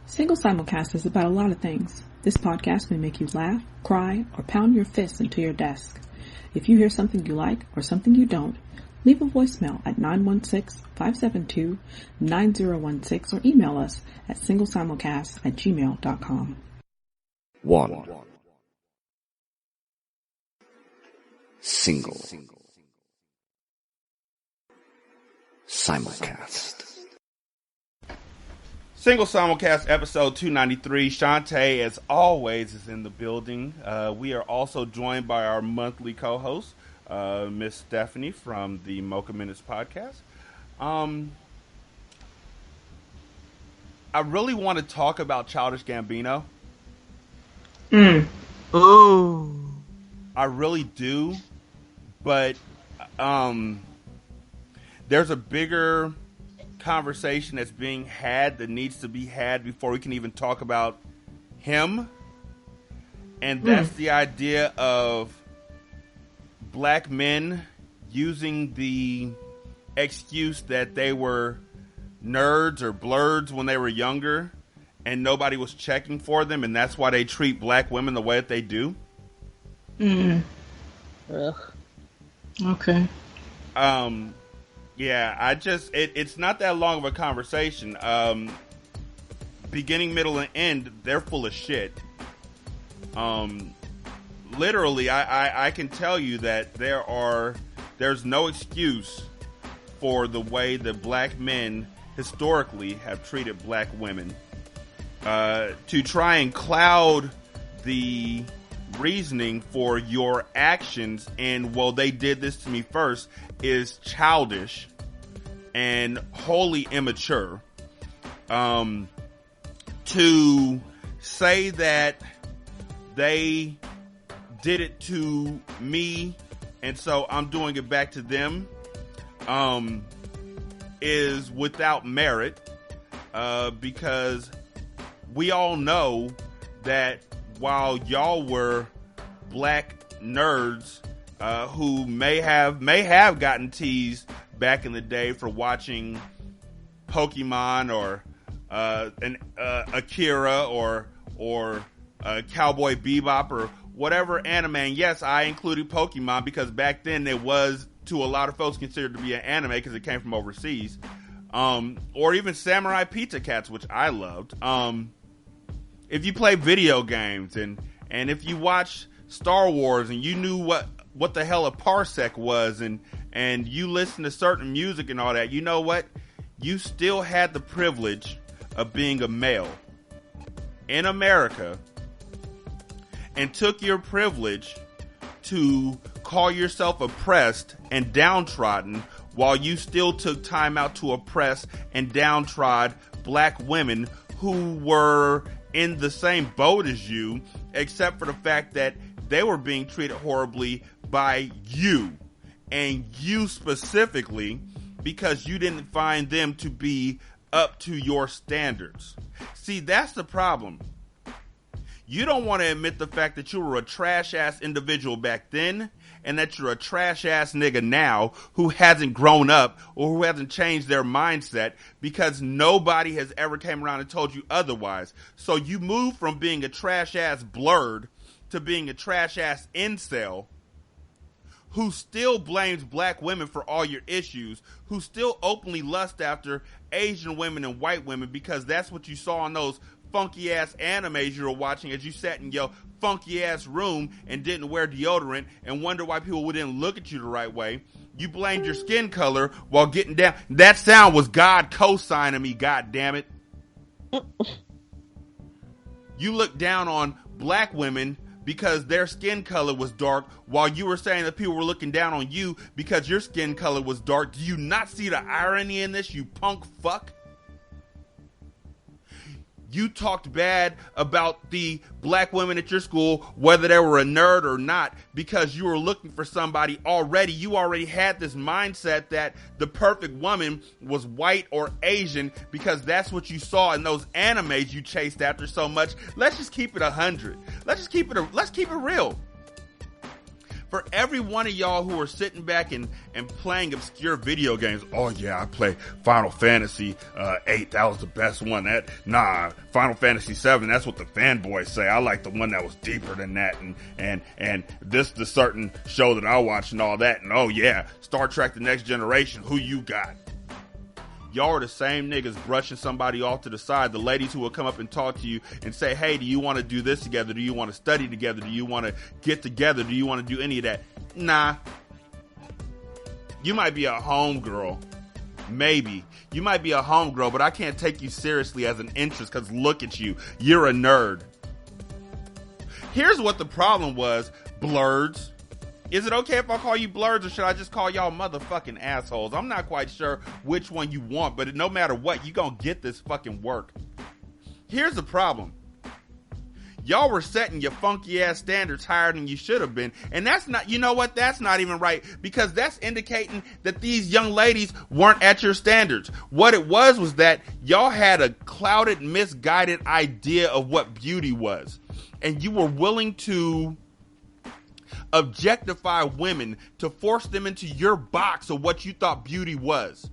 Single Simulcast is about a lot of things. This podcast may make you laugh, cry, or pound your fists into your desk. If you hear something you like or something you don't, leave a voicemail at 916-572-9016 or email us at singlesimulcast@gmail.com. 1. Single Simulcast. Single Simulcast episode 293. Shantae, as always, is in the building. We are also joined by our monthly co-host, Miss Stephanie from the Mocha Minutes podcast. I really want to talk about Childish Gambino. Ooh. I really do, but there's a bigger conversation that's being had that needs to be had before we can even talk about him, and that's the idea of black men using the excuse that they were nerds or blurds when they were younger and nobody was checking for them, and that's why they treat black women the way that they do. Okay. Yeah, it's not that long of a conversation. Beginning, middle, and end, they're full of shit. Literally, I can tell you that there's no excuse for the way that black men historically have treated black women. To try and cloud the reasoning for your actions and, well, they did this to me first, is childish and wholly immature. To say that they did it to me and so I'm doing it back to them is without merit, because we all know that while y'all were black nerds who may have gotten teased back in the day for watching Pokemon or Akira or Cowboy Bebop or whatever anime. And yes, I included Pokemon because back then it was, to a lot of folks, considered to be an anime because it came from overseas. Or even Samurai Pizza Cats, which I loved. If you play video games and if you watch Star Wars and you knew what the hell a parsec was and you listen to certain music and all that, you know what? You still had the privilege of being a male in America and took your privilege to call yourself oppressed and downtrodden while you still took time out to oppress and downtrod black women who were in the same boat as you, except for the fact that they were being treated horribly by you, and you specifically, because you didn't find them to be up to your standards. See, that's the problem. You don't want to admit the fact that you were a trash-ass individual back then and that you're a trash-ass nigga now who hasn't grown up or who hasn't changed their mindset, because nobody has ever came around and told you otherwise. So you move from being a trash-ass blurred to being a trash-ass incel who still blames black women for all your issues, who still openly lust after Asian women and white women because that's what you saw in those funky ass animes you were watching as you sat in your funky ass room and didn't wear deodorant and wonder why people didn't look at you the right way. You blamed your skin color while getting down. That sound was God co-signing me, god damn it. You looked down on black women because their skin color was dark while you were saying that people were looking down on you because your skin color was dark. Do you not see the irony in this, you punk fuck? You talked bad about the black women at your school, whether they were a nerd or not, because you were looking for somebody already. You already had this mindset that the perfect woman was white or Asian because that's what you saw in those animes you chased after so much. Let's just keep it 100. Let's keep it real. For every one of y'all who are sitting back and playing obscure video games, oh yeah, I play Final Fantasy 8, that was the best one. Final Fantasy 7, that's what the fanboys say. I like the one that was deeper than that, and this the certain show that I watch and all that, and oh yeah, Star Trek The Next Generation, who you got? Y'all are the same niggas brushing somebody off to the side. The ladies who will come up and talk to you and say, hey, do you want to do this together? Do you want to study together? Do you want to get together? Do you want to do any of that? Nah. You might be a homegirl. Maybe. You might be a homegirl, but I can't take you seriously as an interest because look at you. You're a nerd. Here's what the problem was, blurds. Is it okay if I call you blurs or should I just call y'all motherfucking assholes? I'm not quite sure which one you want, but no matter what, you gonna get this fucking work. Here's the problem. Y'all were setting your funky ass standards higher than you should have been. And that's not, you know what? That's not even right because that's indicating that these young ladies weren't at your standards. What it was that y'all had a clouded, misguided idea of what beauty was. And you were willing to objectify women to force them into your box of what you thought beauty was.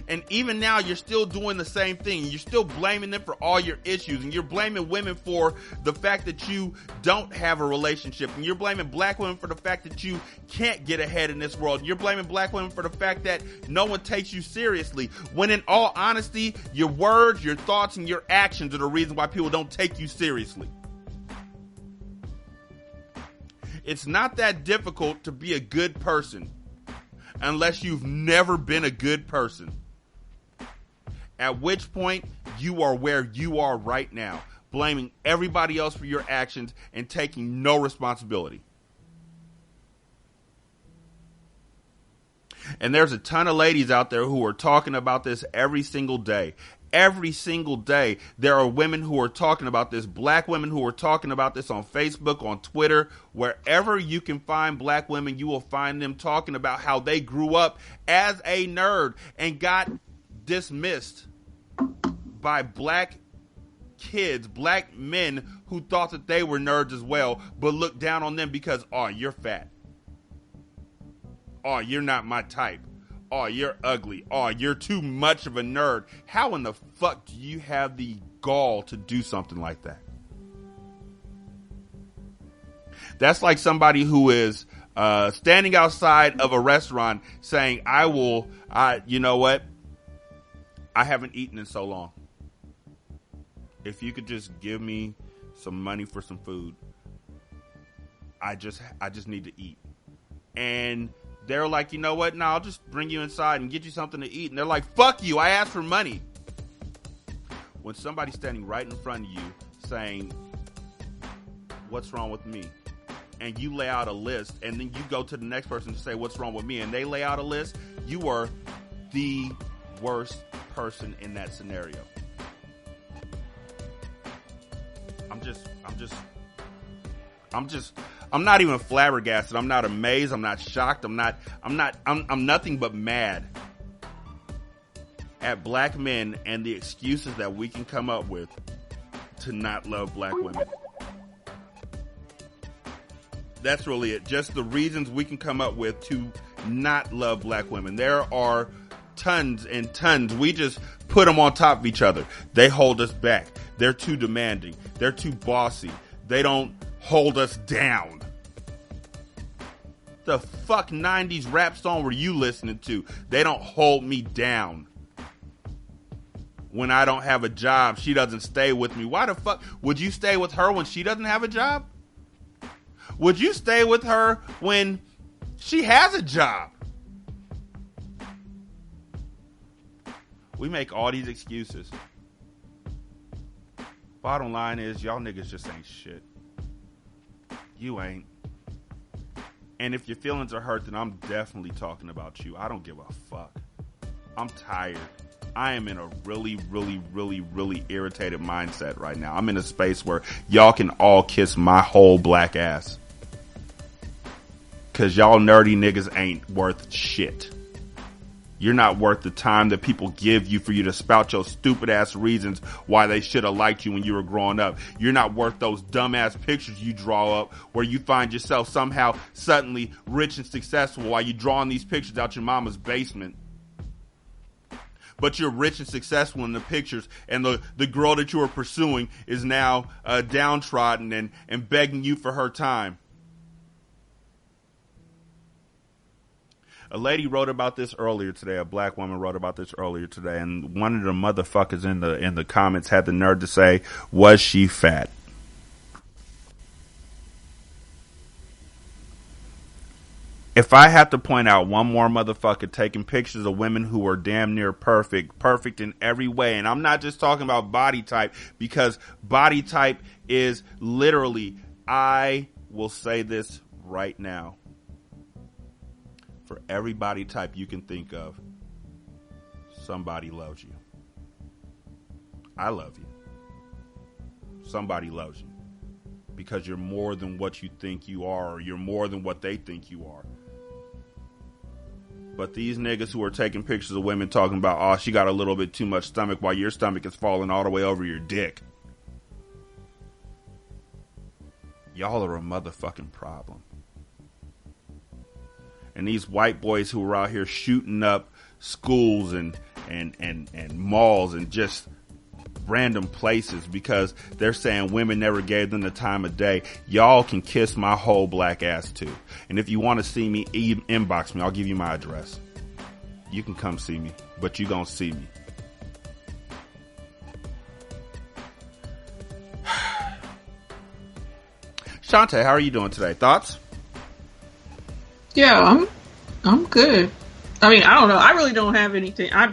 And even now you're still doing the same thing. You're still blaming them for all your issues, and you're blaming women for the fact that you don't have a relationship, and you're blaming black women for the fact that you can't get ahead in this world. You're blaming black women for the fact that no one takes you seriously, when in all honesty, your words, your thoughts, and your actions are the reason why people don't take you seriously. It's not that difficult to be a good person unless you've never been a good person. At which point, you are where you are right now, blaming everybody else for your actions and taking no responsibility. And there's a ton of ladies out there who are talking about this every single day. Every single day, there are women who are talking about this, black women who are talking about this on Facebook, on Twitter. Wherever you can find black women, you will find them talking about how they grew up as a nerd and got dismissed by black kids, black men who thought that they were nerds as well, but looked down on them because, oh, you're fat. Oh, you're not my type. Oh, you're ugly. Oh, you're too much of a nerd. How in the fuck do you have the gall to do something like that? That's like somebody who is standing outside of a restaurant saying, you know what? I haven't eaten in so long. If you could just give me some money for some food, I just need to eat. And they're like, you know what? No, I'll just bring you inside and get you something to eat. And they're like, fuck you. I asked for money. When somebody's standing right in front of you saying, what's wrong with me? And you lay out a list, and then you go to the next person to say, what's wrong with me? And they lay out a list. You are the worst person in that scenario. I'm not even flabbergasted. I'm not amazed. I'm not shocked. I'm nothing but mad at black men and the excuses that we can come up with to not love black women. That's really it. Just the reasons we can come up with to not love black women. There are tons and tons. We just put them on top of each other. They hold us back. They're too demanding. They're too bossy. They don't hold us down. The fuck 90s rap song were you listening to? They don't hold me down. When I don't have a job, she doesn't stay with me. Why the fuck would you stay with her when she doesn't have a job? Would you stay with her when she has a job? We make all these excuses. Bottom line is, y'all niggas just ain't shit. You ain't. And if your feelings are hurt, then I'm definitely talking about you. I don't give a fuck. I'm tired. I am in a really, really, really, really irritated mindset right now. I'm in a space where y'all can all kiss my whole black ass. Cause y'all nerdy niggas ain't worth shit. You're not worth the time that people give you for you to spout your stupid ass reasons why they should have liked you when you were growing up. You're not worth those dumbass pictures you draw up where you find yourself somehow suddenly rich and successful while you're drawing these pictures out your mama's basement. But you're rich and successful in the pictures, and the girl that you were pursuing is now downtrodden and begging you for her time. A lady wrote about this earlier today. A black woman wrote about this earlier today, and one of the motherfuckers in the comments had the nerve to say, "Was she fat?" If I have to point out one more motherfucker taking pictures of women who are damn near perfect in every way, and I'm not just talking about body type, because body type is literally, I will say this right now, for every body type you can think of, somebody loves you. I love you. Somebody loves you. Because you're more than what you think you are, or you're more than what they think you are. But these niggas who are taking pictures of women talking about, oh, she got a little bit too much stomach while your stomach is falling all the way over your dick. Y'all are a motherfucking problem. And these white boys who are out here shooting up schools and malls and just random places because they're saying women never gave them the time of day. Y'all can kiss my whole black ass too. And if you want to see me, inbox me. I'll give you my address. You can come see me, but you gonna see me. Shantae, how are you doing today? Thoughts? Yeah, I'm good. I mean, I don't know. I really don't have anything. I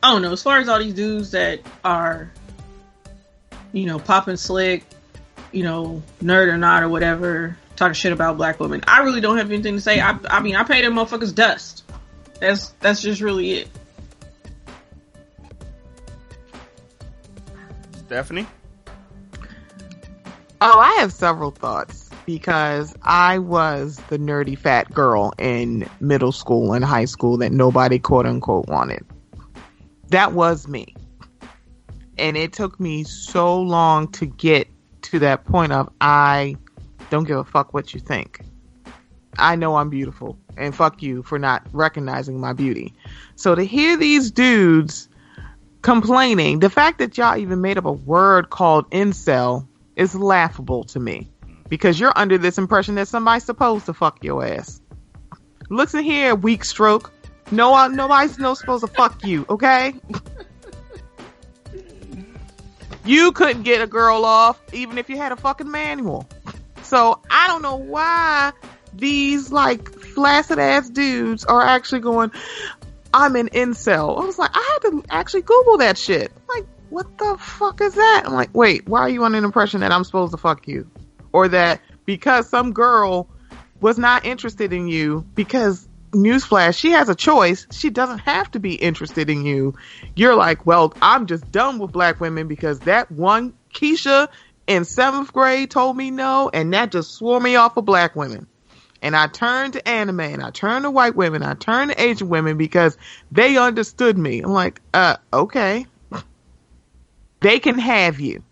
don't know. As far as all these dudes that are, popping slick, nerd or not or whatever, talking shit about black women, I really don't have anything to say. I mean, I pay them motherfuckers dust. That's just really it. Stephanie? Oh, I have several thoughts. Because I was the nerdy fat girl in middle school and high school that nobody quote unquote wanted. That was me. And it took me so long to get to that point of I don't give a fuck what you think. I know I'm beautiful. And fuck you for not recognizing my beauty. So to hear these dudes complaining, the fact that y'all even made up a word called incel is laughable to me. Because you're under this impression that somebody's supposed to fuck your ass. Listen here, weak stroke. No, nobody's supposed to fuck you, okay? You couldn't get a girl off even if you had a fucking manual. So I don't know why these flaccid ass dudes are actually going, I'm an incel. I was like, I had to actually Google that shit. I'm like, what the fuck is that? I'm like, wait, why are you under an impression that I'm supposed to fuck you? Or that because some girl was not interested in you, because newsflash, she has a choice. She doesn't have to be interested in you. You're like, well, I'm just done with black women because that one Keisha in 7th grade told me no, and that just swore me off of black women. And I turned to anime, and I turned to white women, I turned to Asian women because they understood me. I'm like, okay. They can have you.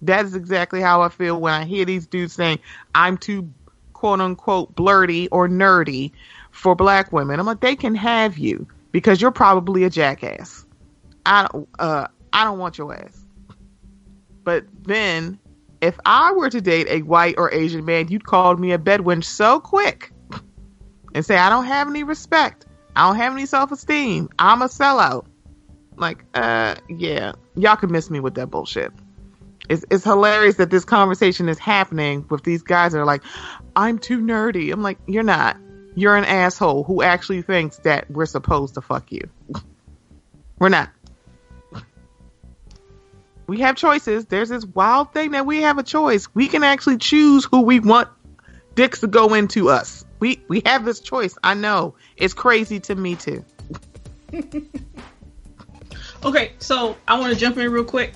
That is exactly how I feel when I hear these dudes saying I'm too quote unquote blurty or nerdy for black women. I'm like, they can have you because you're probably a jackass. I don't want your ass. But then if I were to date a white or Asian man, you'd call me a bedwench so quick and say I don't have any respect. I don't have any self-esteem. I'm a sellout. Like, yeah, y'all can miss me with that bullshit. It's hilarious that this conversation is happening with these guys that are like, I'm too nerdy. I'm like, you're not. You're an asshole who actually thinks that we're supposed to fuck you. We're not. We have choices. There's this wild thing that we have a choice. We can actually choose who we want dicks to go into us. We have this choice. I know. It's crazy to me too. Okay, so I want to jump in real quick.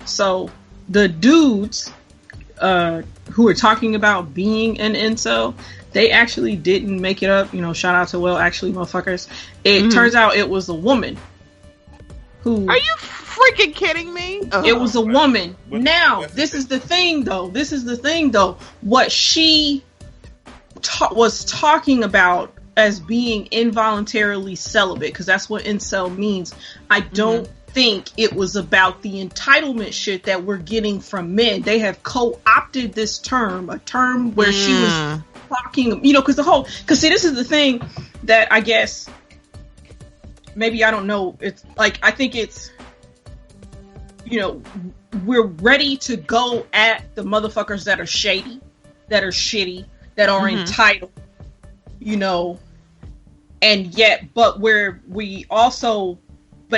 So the dudes who are talking about being an incel, they actually didn't make it up. Shout out to actually motherfuckers. It turns out it was a woman who. Are you freaking kidding me? It was a woman. Now, this is the thing though. What she was talking about as being involuntarily celibate, because that's what incel means. I don't think it was about the entitlement shit that we're getting from men. They have co-opted this term, a term where she was talking, because see, this is the thing that I guess, maybe I don't know, it's like, I think it's, we're ready to go at the motherfuckers that are shady, that are shitty, that are entitled, and yet, but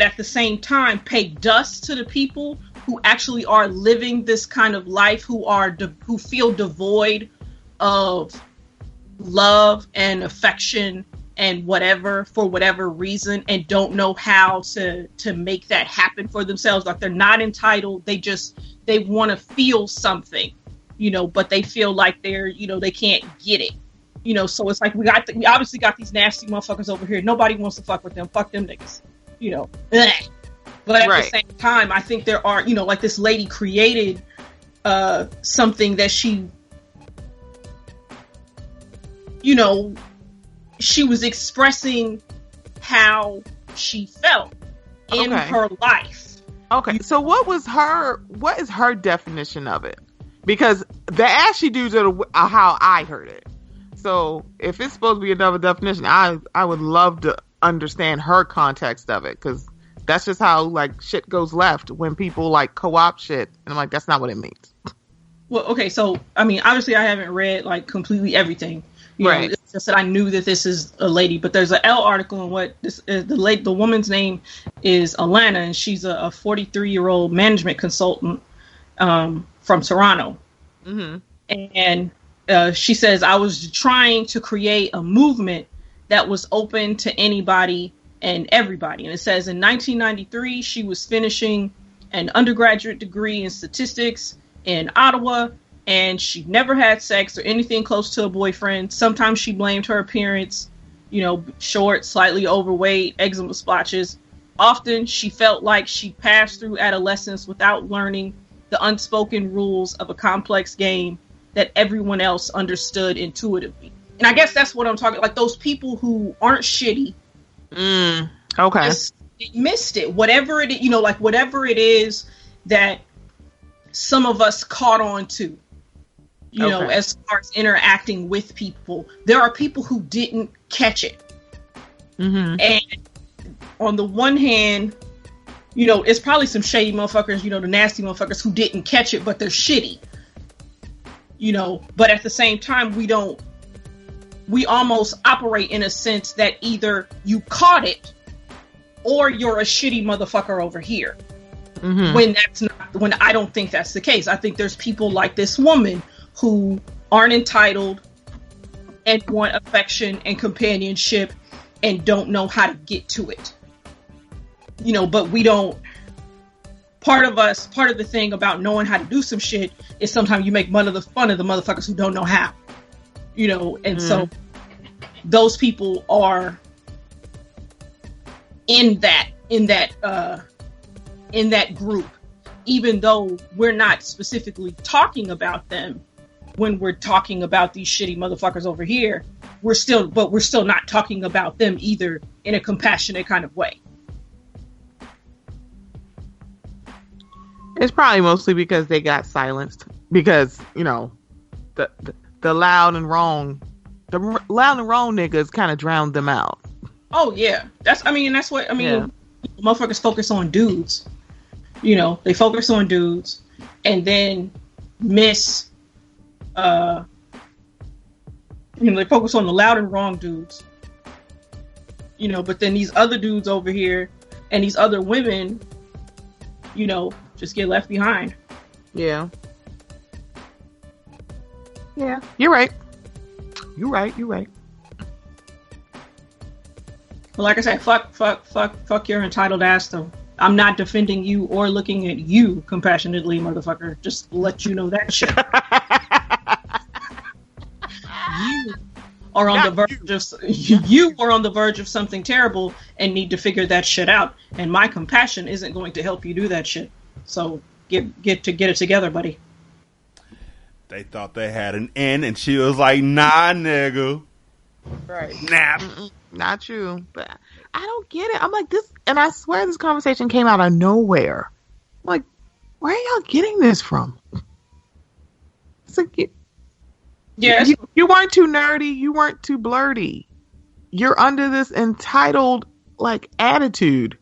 at the same time, pay dust to the people who actually are living this kind of life, who feel devoid of love and affection and whatever, for whatever reason, and don't know how to make that happen for themselves. Like, they're not entitled. They want to feel something, but they feel like they can't get it. So it's like we obviously got these nasty motherfuckers over here. Nobody wants to fuck with them. Fuck them niggas. But at the same time, I think there are, like this lady created something that she, she was expressing how she felt in her life. Okay, so what is her definition of it? Because the ashy dudes are how I heard it. So if it's supposed to be another definition, I would love to understand her context of it, because that's just how like shit goes left when people like co-opt shit, and I'm like, that's not what it means. Well, okay, so I mean, obviously I haven't read like completely everything. Right. It's just that I knew that this is a lady, but there's an L article in what this is. The woman's name is Alana, and she's a 43-year-old management consultant from Toronto. And she says, I was trying to create a movement that was open to anybody and everybody. And it says in 1993, she was finishing an undergraduate degree in statistics in Ottawa, and she never had sex or anything close to a boyfriend. Sometimes she blamed her appearance, short, slightly overweight, eczema splotches. Often she felt like she passed through adolescence without learning the unspoken rules of a complex game that everyone else understood intuitively. And I guess that's what I'm talking, like those people who aren't shitty. Okay. They missed it. Whatever it, like whatever it is that some of us caught on to, as far as interacting with people, there are people who didn't catch it. And on the one hand, it's probably some shady motherfuckers, the nasty motherfuckers who didn't catch it, but they're shitty. But at the same time, we almost operate in a sense that either you caught it or you're a shitty motherfucker over here. When I don't think that's the case. I think there's people like this woman who aren't entitled and want affection and companionship and don't know how to get to it. But we don't. Part of the thing about knowing how to do some shit is sometimes you make fun of the motherfuckers who don't know how. And so those people are in that group, even though we're not specifically talking about them when we're talking about these shitty motherfuckers over here. We're still not talking about them either in a compassionate kind of way. It's probably mostly because they got silenced, because the loud and wrong niggas kind of drowned them out. Oh yeah, that's what motherfuckers focus on dudes. They focus on dudes and then miss. They focus on the loud and wrong dudes. But then these other dudes over here and these other women, just get left behind. Yeah. Yeah. You're right. Well, like I said, fuck your entitled ass though. I'm not defending you or looking at you compassionately, motherfucker. Just let you know that shit. are on Not the verge of you are on the verge of something terrible and need to figure that shit out. And my compassion isn't going to help you do that shit. So get it together, buddy. They thought they had an end, and she was like, "Nah, nigga." Right. Snap. Not you. But I don't get it. I'm like this, and I swear this conversation came out of nowhere. I'm like, where are y'all getting this from? It's like, you weren't too nerdy. You weren't too blurty. You're under this entitled like attitude.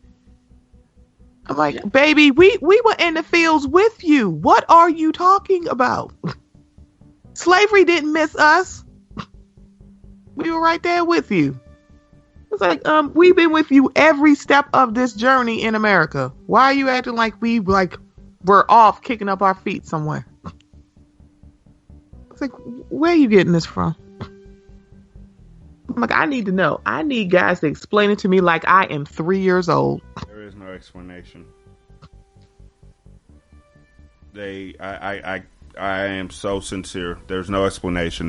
I'm like, baby, we were in the fields with you. What are you talking about? Slavery didn't miss us. We were right there with you. It's like, we've been with you every step of this journey in America. Why are you acting like we're off kicking up our feet somewhere? It's like, where are you getting this from? I'm like, I need to know. I need guys to explain it to me like I am 3 years old. There is no explanation. I am so sincere. There's no explanation.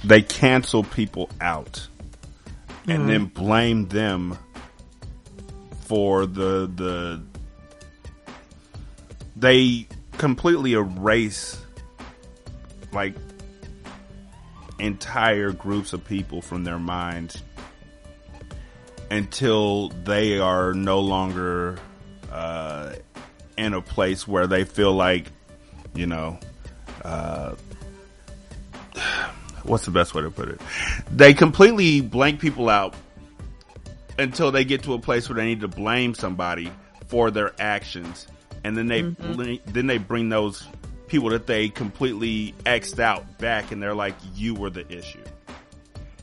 They cancel people out and then blame them for they completely erase like entire groups of people from their minds until they are no longer in a place where they feel like, you know, what's the best way to put it? They completely blank people out until they get to a place where they need to blame somebody for their actions, and then they bring those people that they completely X'd out back, and they're like, you were the issue.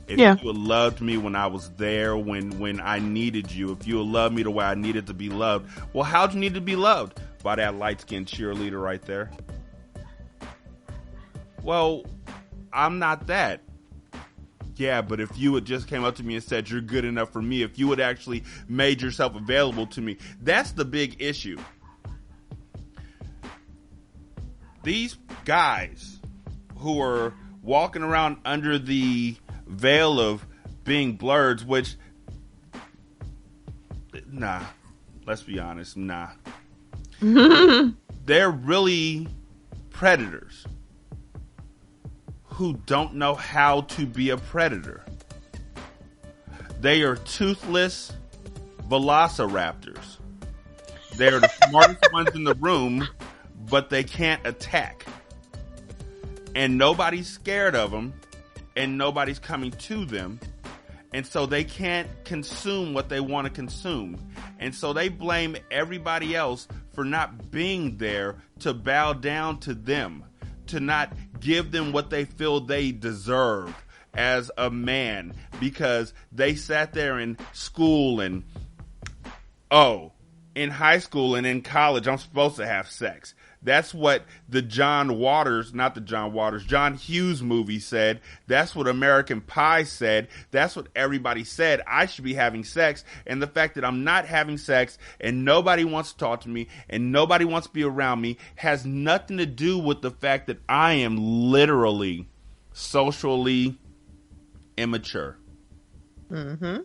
If you had loved me when I was there, when I needed you, if you had loved me the way I needed to be loved, well, how'd you need to be loved? By that light-skinned cheerleader right there. Well, I'm not that. Yeah, but if you had just came up to me and said you're good enough for me, if you had actually made yourself available to me, that's the big issue. These guys who are walking around under the veil of being blurs, which, nah, let's be honest, nah. They're really predators who don't know how to be a predator. They are toothless velociraptors. They're the smartest ones in the room, but they can't attack. And nobody's scared of them, and nobody's coming to them. And so they can't consume what they want to consume. And so they blame everybody else for not being there to bow down to them, to not give them what they feel they deserve as a man, because they sat there in school and, in high school and in college, I'm supposed to have sex. That's what the John Hughes movie said. That's what American Pie said. That's what everybody said. I should be having sex. And the fact that I'm not having sex and nobody wants to talk to me and nobody wants to be around me has nothing to do with the fact that I am literally socially immature. Mm-hmm.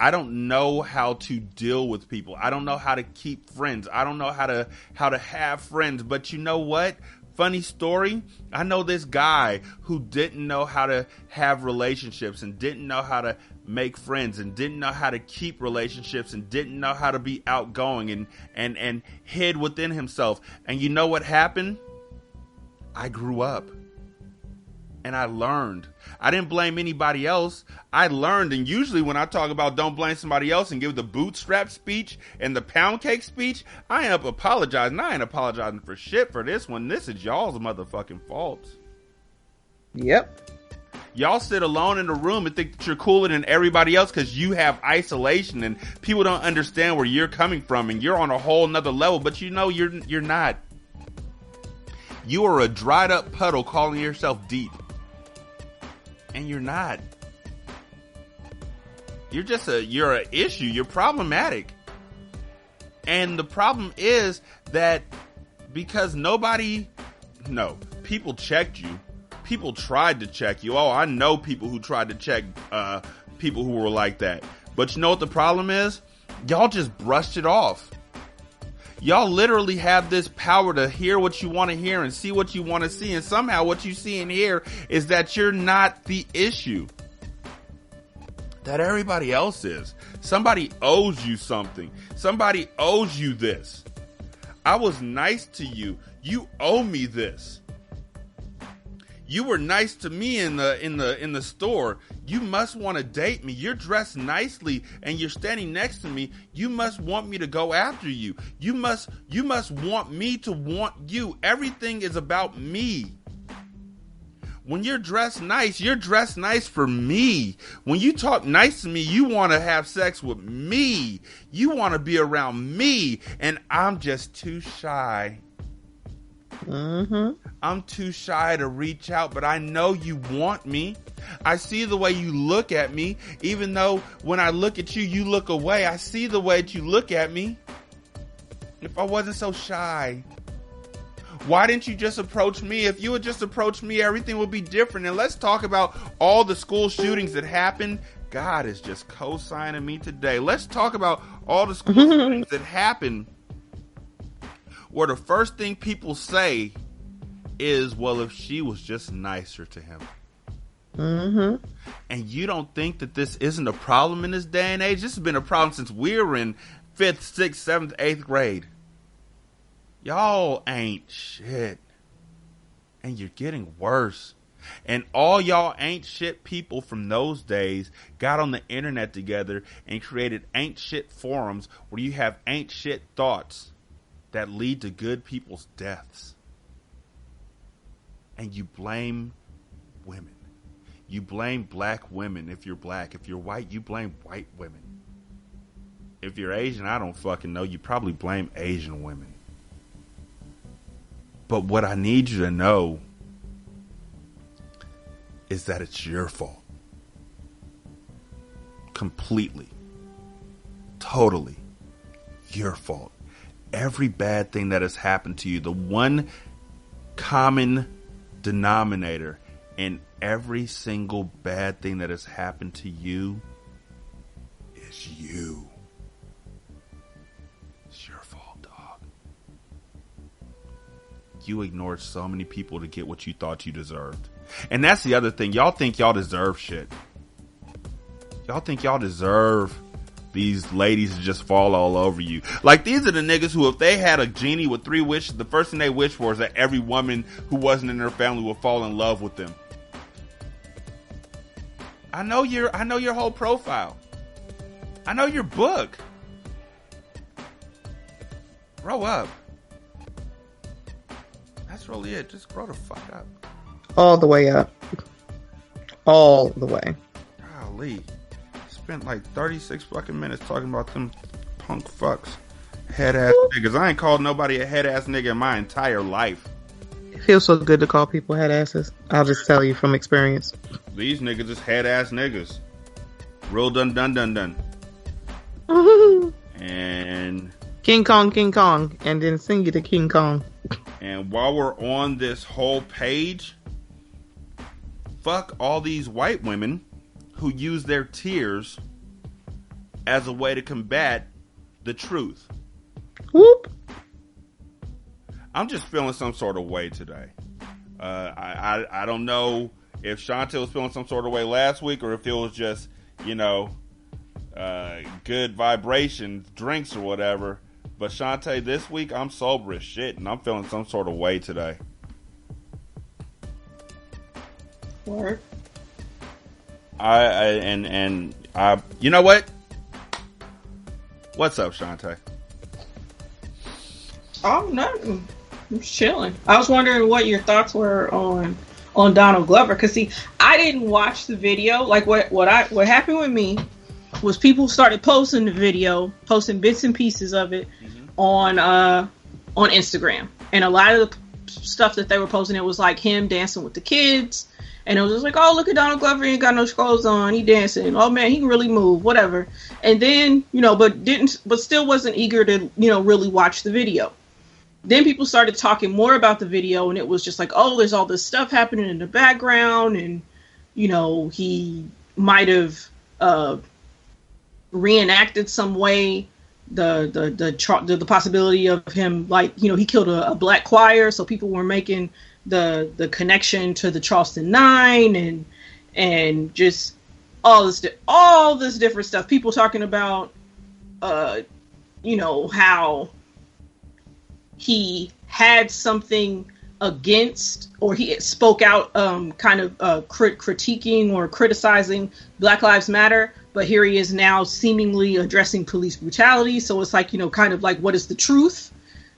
I don't know how to deal with people. I don't know how to keep friends. I don't know how to have friends. But you know what? Funny story. I know this guy who didn't know how to have relationships and didn't know how to make friends and didn't know how to keep relationships and didn't know how to be outgoing and hid within himself. And you know what happened? I grew up. And I learned. I didn't blame anybody else. I learned. And usually when I talk about don't blame somebody else and give the bootstrap speech and the pound cake speech, I end up apologizing. I ain't apologizing for shit for this one. This is y'all's motherfucking fault. Yep. Y'all sit alone in a room and think that you're cooler than everybody else because you have isolation and people don't understand where you're coming from and you're on a whole nother level. But you know you're not. You are a dried up puddle calling yourself deep. And you're not. You're an issue. You're problematic. And the problem is that because people checked you. people tried to check you. Oh, I know people who tried to check people who were like that. But you know what the problem is? Y'all just brushed it off. Y'all literally have this power to hear what you want to hear and see what you want to see. And somehow what you see and hear is that you're not the issue. That everybody else is. Somebody owes you something. Somebody owes you this. I was nice to you. You owe me this. You were nice to me in the store. You must want to date me. You're dressed nicely and you're standing next to me. You must want me to go after you. You must want me to want you. Everything is about me. When you're dressed nice for me. When you talk nice to me, you want to have sex with me. You want to be around me. And I'm just too shy. I'm too shy to reach out, but I know you want me. I see the way you look at me. Even though when I look at you, you look away. I see the way that you look at me. If I wasn't so shy, why didn't you just approach me? If you would just approach me, everything would be different. And let's talk about all the school shootings that happened. God is just co-signing me today. Let's talk about all the school shootings that happened, where the first thing people say is, well, if she was just nicer to him. And you don't think that this isn't a problem in this day and age? This has been a problem since we were in 5th, 6th, 7th, 8th grade. Y'all ain't shit. And you're getting worse. And all y'all ain't shit people from those days got on the internet together and created ain't shit forums where you have ain't shit thoughts that lead to good people's deaths. And you blame women. You blame black women if you're black. If you're white, you blame white women. If you're Asian, I don't fucking know. You probably blame Asian women. But what I need you to know is that it's your fault. Completely. Totally. Your fault. Every bad thing that has happened to you, the one common denominator in every single bad thing that has happened to you is you. It's your fault, dog. You ignored so many people to get what you thought you deserved. And that's the other thing. Y'all think y'all deserve shit. Y'all think y'all deserve these ladies to just fall all over you. Like, these are the niggas who, if they had a genie with 3 wishes, the first thing they wish for is that every woman who wasn't in their family would fall in love with them. I know your whole profile. I know your book. Grow up. That's really it. Just grow the fuck up. All the way up. All the way. Golly. Spent like 36 fucking minutes talking about them punk fucks. Head ass niggas. I ain't called nobody a head ass nigga in my entire life. It feels so good to call people head asses. I'll just tell you from experience. These niggas is head ass niggas. Real dun. And King Kong, and then sing you to King Kong. And while we're on this whole page, fuck all these white women who use their tears as a way to combat the truth. Whoop. I'm just feeling some sort of way today. I don't know if Shantae was feeling some sort of way last week or if it was just, good vibrations, drinks or whatever. But Shantae, this week I'm sober as shit and I'm feeling some sort of way today. Word. You know what? What's up, Shantae? Oh, nothing. I'm just chilling. I was wondering what your thoughts were on Donald Glover, because see, I didn't watch the video. Like what happened with me was people started posting the video, posting bits and pieces of it on Instagram, and a lot of the stuff that they were posting, it was like him dancing with the kids. And it was just like, oh, look at Donald Glover. He ain't got no clothes on. He dancing. Oh, man, he can really move. Whatever. And then, but still wasn't eager to, really watch the video. then people started talking more about the video, and it was just like, oh, there's all this stuff happening in the background, and he might have reenacted some way the possibility of him, like, he killed a black choir, so people were making the connection to the Charleston 9 and just all this different stuff. People talking about how he had something against, or he spoke out kind of critiquing or criticizing Black Lives Matter, but here he is now seemingly addressing police brutality. So it's like, kind of like, what is the truth,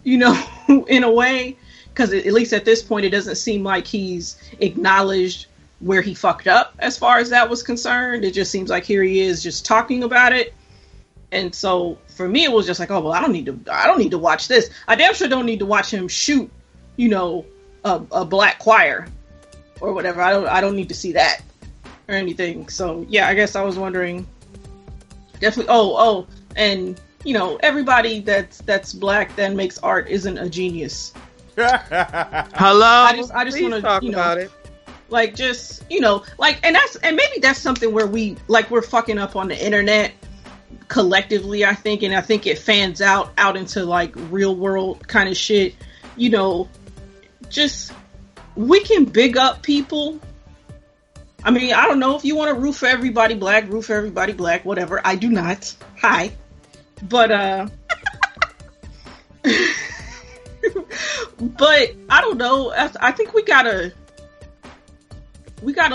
in a way? Because at least at this point, it doesn't seem like he's acknowledged where he fucked up as far as that was concerned. It just seems like here he is just talking about it. And so for me, it was just like, oh, well, I don't need to watch this. I damn sure don't need to watch him shoot, a black choir or whatever. I don't need to see that or anything. So yeah, I guess I was wondering, definitely. Oh, and everybody that's black that makes art isn't a genius. Hello. I just want to talk about it. Like, just like, and maybe that's something where we're fucking up on the internet collectively, I think, and I think it fans out into like real world kind of shit. Just, we can big up people. I mean, I don't know if you want to root for everybody black, whatever. I do not. Hi. But but I don't know. I think we gotta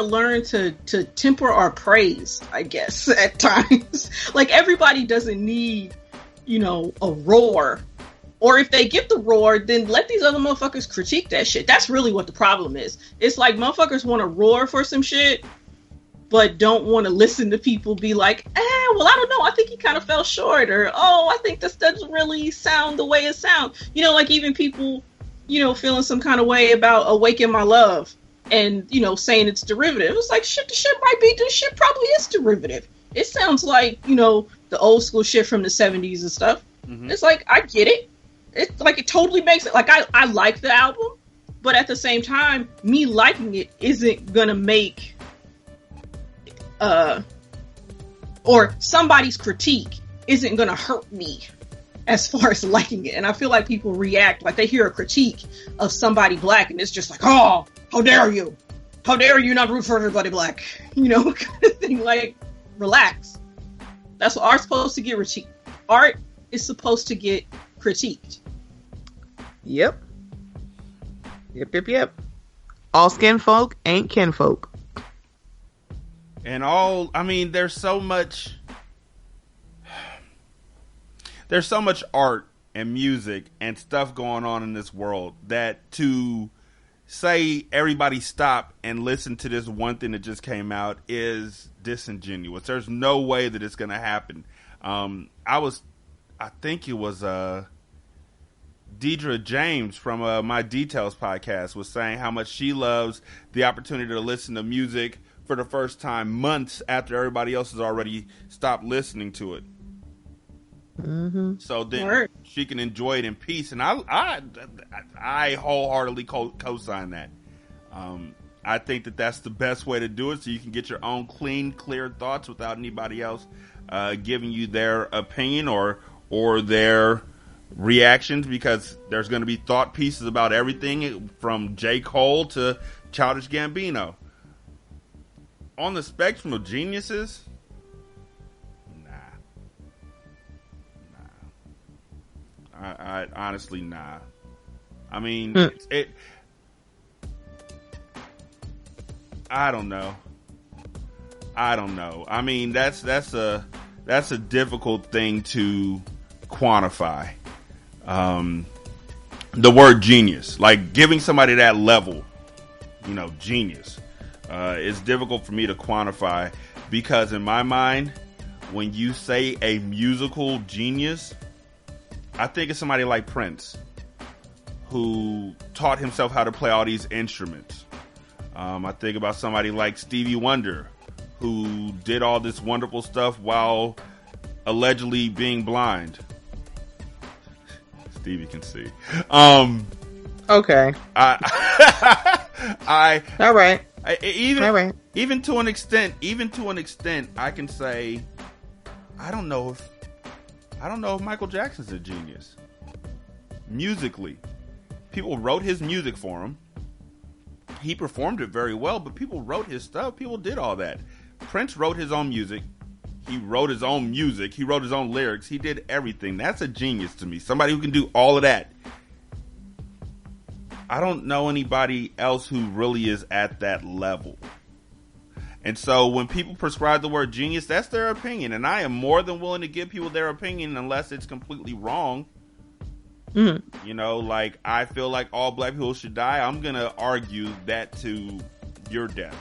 learn to temper our praise, I guess, at times. Like, everybody doesn't need, a roar. Or if they get the roar, then let these other motherfuckers critique that shit. That's really what the problem is. It's like motherfuckers want to roar for some shit, but don't want to listen to people be like, well, I don't know. I think he kind of fell short. Or, oh, I think this doesn't really sound the way it sounds. Like even people, feeling some kind of way about Awaken My Love. And, saying it's derivative. It's like, shit, this shit probably is derivative. It sounds like, the old school shit from the 70s and stuff. Mm-hmm. It's like, I get it. It's like, it totally makes it. Like, I like the album, but at the same time, me liking it isn't gonna make, or somebody's critique isn't gonna hurt me as far as liking it. And I feel like people react, like they hear a critique of somebody black and it's just like, oh, how dare you? How dare you not root for everybody black? Kind of thing. Like, relax. That's what art's supposed to get critiqued. Art is supposed to get critiqued. Yep. All skin folk ain't kinfolk. And there's so much art and music and stuff going on in this world that to say everybody stop and listen to this one thing that just came out is disingenuous. There's no way that it's going to happen. I think it was Deidre James from My Details podcast was saying how much she loves the opportunity to listen to music for the first time months after everybody else has already stopped listening to it. Mm-hmm. So then she can enjoy it in peace, and I wholeheartedly co-sign that. I think that that's the best way to do it, so you can get your own clean, clear thoughts without anybody else giving you their opinion or their reactions, because there's going to be thought pieces about everything from J. Cole to Childish Gambino. On the spectrum of geniuses, I honestly, nah. I mean, I don't know. I mean, that's a difficult thing to quantify. The word genius, like giving somebody that level, genius, is difficult for me to quantify, because in my mind, when you say a musical genius, I think of somebody like Prince, who taught himself how to play all these instruments. I think about somebody like Stevie Wonder, who did all this wonderful stuff while allegedly being blind. Stevie can see. Okay. All right. Even to an extent, I can say, I don't know if Michael Jackson's a genius. Musically, people wrote his music for him. He performed it very well, but people wrote his stuff. People did all that. Prince wrote his own music. He wrote his own music. He wrote his own lyrics. He did everything. That's a genius to me. Somebody who can do all of that. I don't know anybody else who really is at that level. And so when people prescribe the word genius, that's their opinion. And I am more than willing to give people their opinion unless it's completely wrong. Mm-hmm. You know, like, I feel like all black people should die. I'm going to argue that to your death.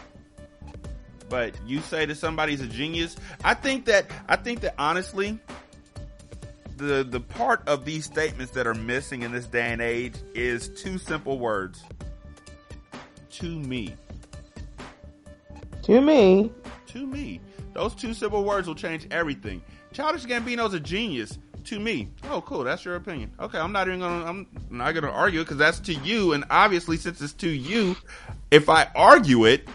But you say that somebody's a genius. I think that honestly, the part of these statements that are missing in this day and age is two simple words. To me. To me. To me. Those two simple words will change everything. Childish Gambino's a genius. To me. Oh, cool. That's your opinion. Okay, I'm not gonna argue it because that's to you. And obviously, since it's to you, if I argue it,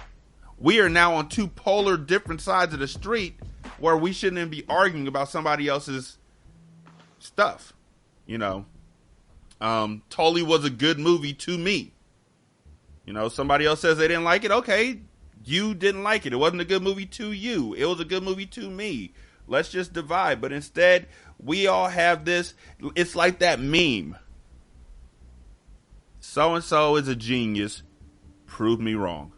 we are now on two polar different sides of the street where we shouldn't even be arguing about somebody else's stuff. You know, Tully was a good movie to me. You know, somebody else says they didn't like it. Okay, you didn't like it. It wasn't a good movie to you. It was a good movie to me. Let's just divide. But instead, we all have this. It's like that meme. So-and-so is a genius. Prove me wrong.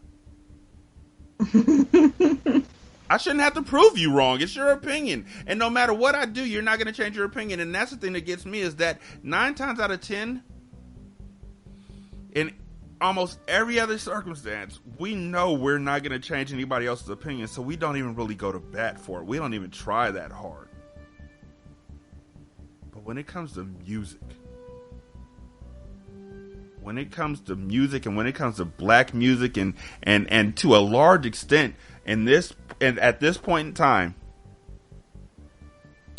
I shouldn't have to prove you wrong. It's your opinion. And no matter what I do, you're not going to change your opinion. And that's the thing that gets me is that 9 times out of 10, in almost every other circumstance, we know we're not going to change anybody else's opinion. So we don't even really go to bat for it. We don't even try that hard. But when it comes to music, and when it comes to black music and to a large extent at this point in time,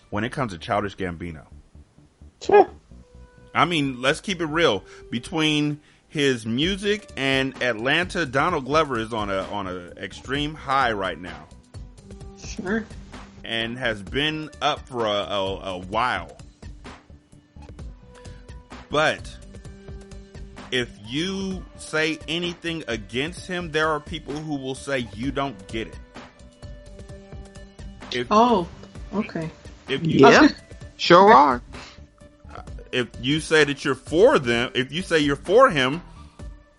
when it comes to Childish Gambino. Sure. I mean, let's keep it real. Between his music and Atlanta, Donald Glover is on a extreme high right now. Sure. And has been up for a while. But if you say anything against him, there are people who will say you don't get it. Okay. Sure are. If you say that you're for them, if you say you're for him,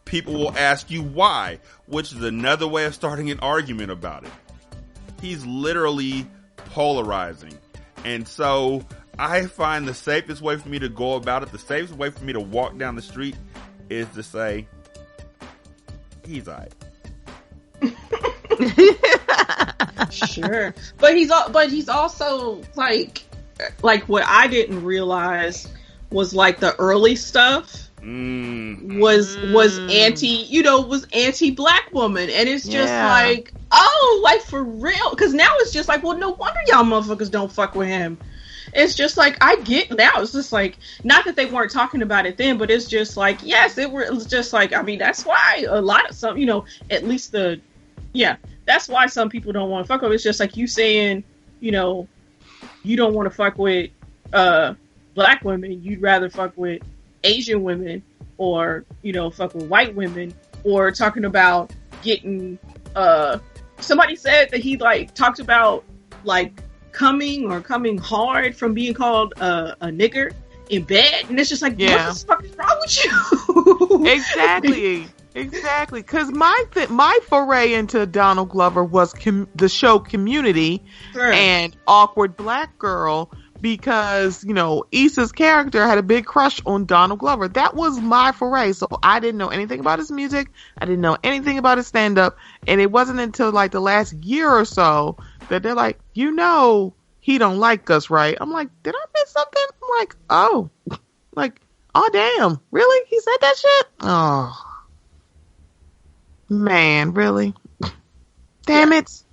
people will ask you why, which is another way of starting an argument about it. He's literally polarizing. And so I find the safest way for me to go about it, the safest way for me to walk down the street is to say, he's all right. Sure. But he's also like what I didn't realize was like the early stuff was anti-black woman. And it's just like, oh, like for real. Because now it's just like, well, no wonder y'all motherfuckers don't fuck with him. It's just like, I get now. It's just like, not that they weren't talking about it then, but it's just like, yes, it was just like, I mean, that's why a lot of some, at least that's why some people don't want to fuck with. It's just like you saying, you don't want to fuck with black women. You'd rather fuck with Asian women or, fuck with white women, or talking about getting, somebody said that he talked about coming hard from being called a nigger in bed, and it's just like, what the fuck is wrong with you? Exactly. Because my foray into Donald Glover was the show Community and Awkward Black Girl, because Issa's character had a big crush on Donald Glover. That was my foray. So I didn't know anything about his music. I didn't know anything about his stand up, and it wasn't until the last year or so that they're like, he don't like us, right? I'm like, did I miss something? I'm like, oh damn, really? He said that shit? Oh man, really? Damn it.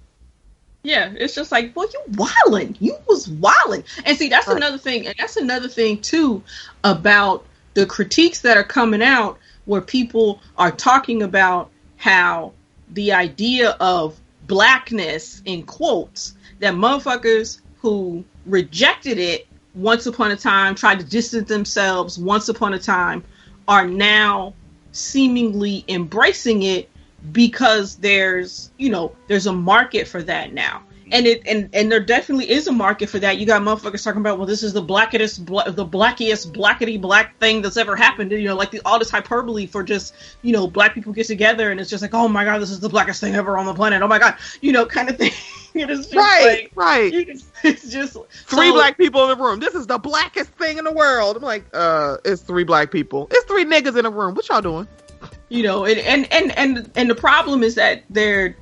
Yeah, it's just like, well, you wildin'. You was wildin'. And see, that's Right. another thing. And that's another thing, too, about the critiques that are coming out where people are talking about how the idea of blackness, in quotes, that motherfuckers who rejected it once upon a time, tried to distance themselves once upon a time, are now seemingly embracing it because there's a market for that now. And there definitely is a market for that. You got motherfuckers talking about, well, this is the blackiest blackety black thing that's ever happened. Like all this hyperbole for just, black people get together and it's just like, oh my God, this is the blackest thing ever on the planet. Oh my God, kind of thing. It's just Right. It's just Three black people in the room. This is the blackest thing in the world. I'm like, it's 3 black people. It's 3 niggas in the room. What y'all doing? And the problem is that there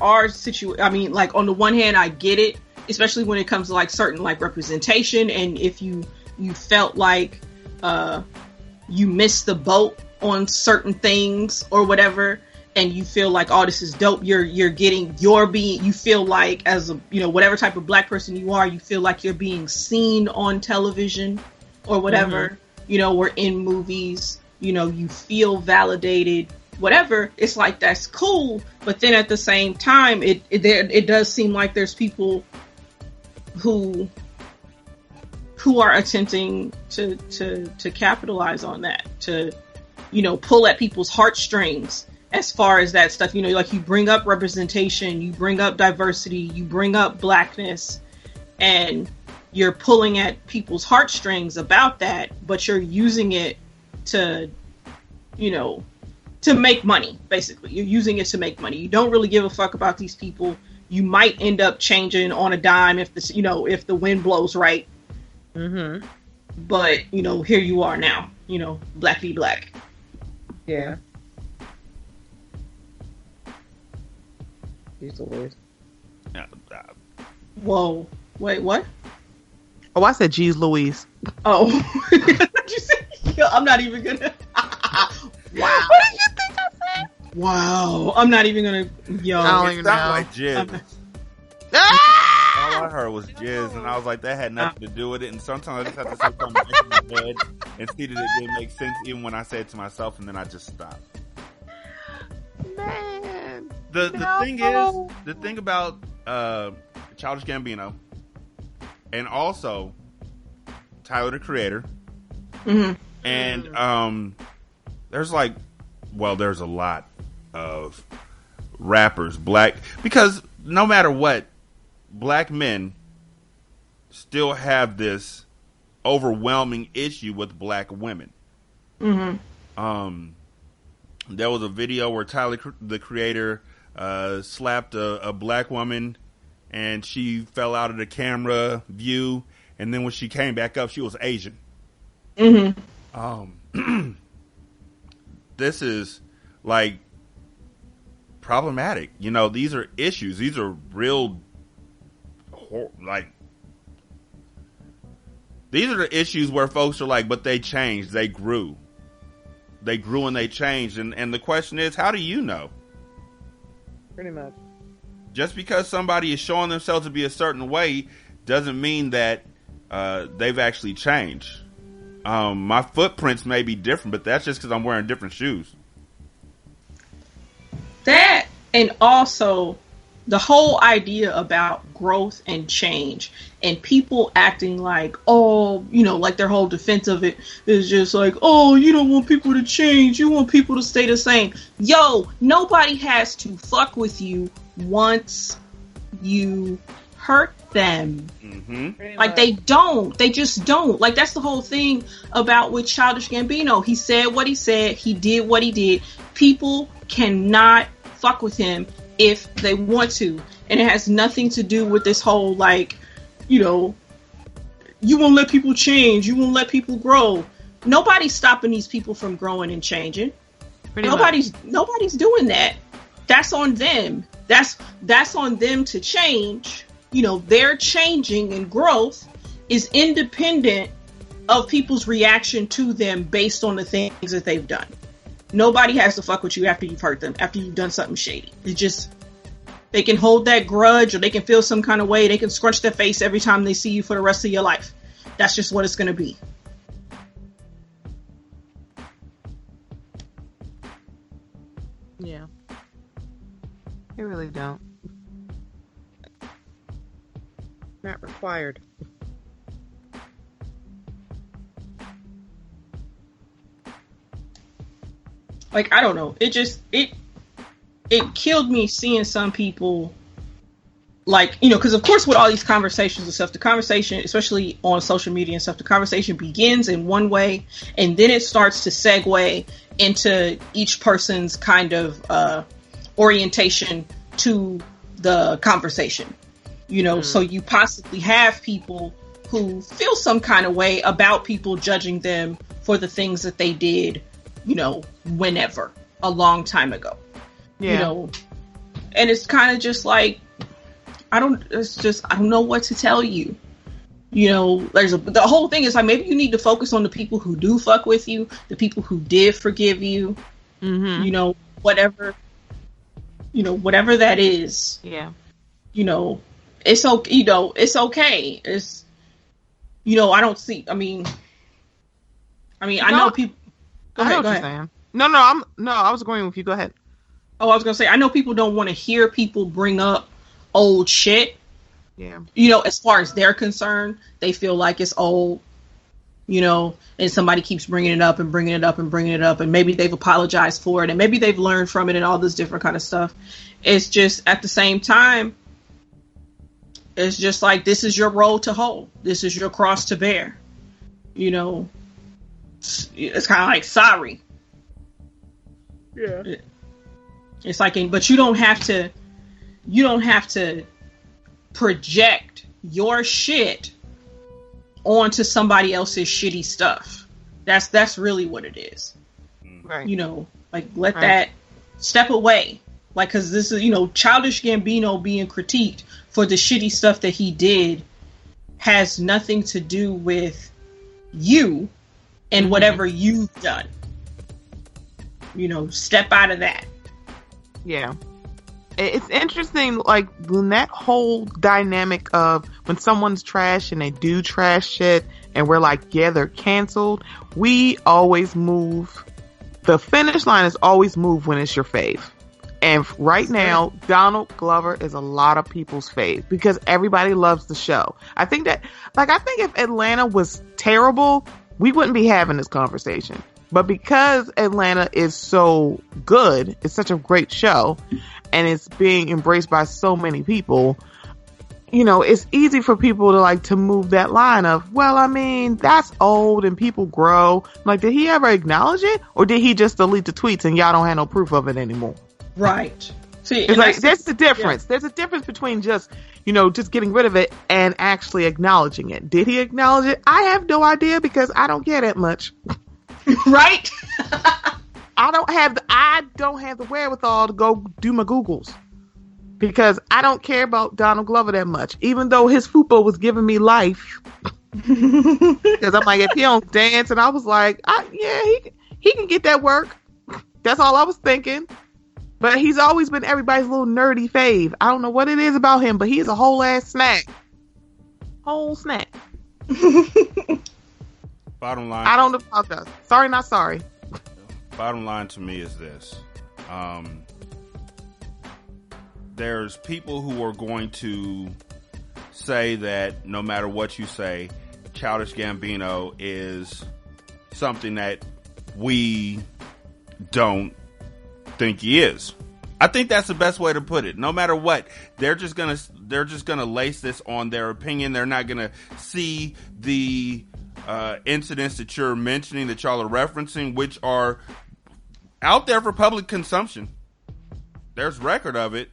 are situations. I mean, like, on the one hand, I get it, especially when it comes to like certain like representation, and if you felt like you missed the boat on certain things or whatever, and you feel like, oh, this is dope, you feel like, as a whatever type of black person you are, you feel like you're being seen on television or whatever, or in movies. You feel validated, whatever. It's like, that's cool. But then at the same time, it does seem like there's people who are attempting to capitalize on that, to, pull at people's heartstrings as far as that stuff. Like, you bring up representation, you bring up diversity, you bring up blackness, and you're pulling at people's heartstrings about that, but you're using it to make money. Basically, you're using it to make money. You don't really give a fuck about these people. You might end up changing on a dime if the wind blows right. Mm-hmm. But here you are now. Black be black. Yeah. Use the word. Whoa. Wait, what? Oh, I said, geez, Louise. Oh. You said, I'm not even gonna. Wow. What did you think I said? Wow. I'm not even gonna. Yo. I don't It even sounded know. like jizz. Ah! All I heard was jizz, and I was like, that had nothing to do with it. And sometimes I just have to say something back in my head and see that it didn't make sense, even when I say it to myself, and then I just stop. Man. The No. thing is, the thing about Childish Gambino, and also Tyler, the Creator, Mm-hmm. and there's a lot of rappers, because no matter what, black men still have this overwhelming issue with black women. Mm-hmm. There was a video where Tyler, the Creator, slapped a black woman, and she fell out of the camera view, and then when she came back up, she was Asian. Mm-hmm. This is like problematic. These are issues. These are real, these are the issues where folks are like, but they changed, they grew and they changed. And the question is, how do you know? Pretty much. Just because somebody is showing themselves to be a certain way doesn't mean that they've actually changed. My footprints may be different, but that's just because I'm wearing different shoes. That, and also the whole idea about growth and change, and people acting like, oh, like their whole defense of it is just like, oh, you don't want people to change, you want people to stay the same. Yo, nobody has to fuck with you once you hurt them. Mm-hmm. Like, they just don't. Like, that's the whole thing about with Childish Gambino. He said what he said, he did what he did. People cannot fuck with him if they want to, and it has nothing to do with this whole, like, you won't let people change, you won't let people grow. Nobody's stopping these people from growing and changing. Nobody's doing that. That's on them. That's on them to change. Their changing and growth is independent of people's reaction to them based on the things that they've done. Nobody has to fuck with you after you've hurt them, after you've done something shady. It's just, They can hold that grudge, or they can feel some kind of way. They can scrunch their face every time they see you for the rest of your life. That's just what it's going to be. Yeah. They really don't. Not required. Like, I don't know. It killed me seeing some people, like, you know, because of course with all these conversations and stuff, the conversation, especially on social media and stuff, the conversation begins in one way, and then it starts to segue into each person's kind of orientation to the conversation. You know, so you possibly have people who feel some kind of way about people judging them for the things that they did, you know, whenever, a long time ago. Yeah. You know, and it's kind of just like, I don't know what to tell you. You know, the whole thing is like, maybe you need to focus on the people who do fuck with you, the people who did forgive you, you know, whatever that is. Yeah. You know, it's okay. You know, it's okay. It's, you know, I know people. Go ahead. No, I was agreeing with you. Go ahead. Oh, I was gonna say, I know people don't want to hear people bring up old shit. Yeah. You know, as far as they're concerned, they feel like it's old. You know, and somebody keeps bringing it up and bringing it up and bringing it up, and maybe they've apologized for it, and maybe they've learned from it, and all this different kind of stuff. It's just, at the same time, it's just like, this is your role to hold. This is your cross to bear. You know, it's kind of like, sorry. Yeah. It's like, but you don't have to project your shit onto somebody else's shitty stuff. That's really what it is. Right. You know, like, let that step away. Like, cause this is, you know, Childish Gambino being critiqued for the shitty stuff that he did has nothing to do with you and whatever you've done. You know, step out of that. Yeah. It's interesting, like, when that whole dynamic of when someone's trash and they do trash shit and we're like, yeah, they're canceled, we always move. The finish line is always move when it's your fave. And right now, Donald Glover is a lot of people's fave because everybody loves the show. I think if Atlanta was terrible, we wouldn't be having this conversation. But because Atlanta is so good, it's such a great show, and it's being embraced by so many people, you know, it's easy for people to move that line of, well, I mean, that's old and people grow. Like, did he ever acknowledge it? Or did he just delete the tweets and y'all don't have no proof of it anymore? Right. See, it's like, there's the difference. Yeah. There's a difference between just getting rid of it and actually acknowledging it. Did he acknowledge it? I have no idea because I don't care that much. Right? I don't have the wherewithal to go do my Googles because I don't care about Donald Glover that much, even though his fupa was giving me life. Because I'm like, if he don't dance, and I was like, he can get that work. That's all I was thinking. But he's always been everybody's little nerdy fave. I don't know what it is about him, but he's a whole ass snack. Whole snack. Bottom line, I don't apologize. Sorry, not sorry. Bottom line to me is this. There's people who are going to say that no matter what you say, Childish Gambino is something that we don't think he is. I think that's the best way to put it. No matter what, they're just gonna lace this on their opinion. They're not gonna see the incidents that you're mentioning, that y'all are referencing, which are out there for public consumption. There's record of it.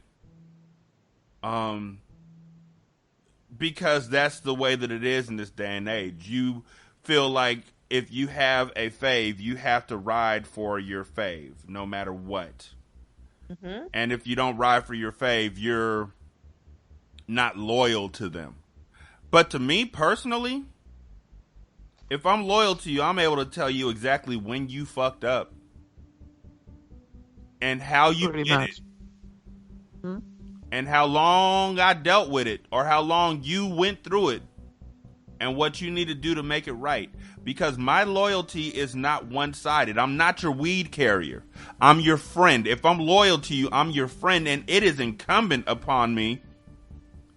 Because that's the way that it is in this day and age. You feel like if you have a fave, you have to ride for your fave, no matter what. Mm-hmm. And if you don't ride for your fave, you're not loyal to them. But to me personally, if I'm loyal to you, I'm able to tell you exactly when you fucked up and how you did it. Mm-hmm. and how long I dealt with it, or how long you went through it, and what you need to do to make it right. Because my loyalty is not one-sided. I'm not your weed carrier. I'm your friend. If I'm loyal to you, I'm your friend, and it is incumbent upon me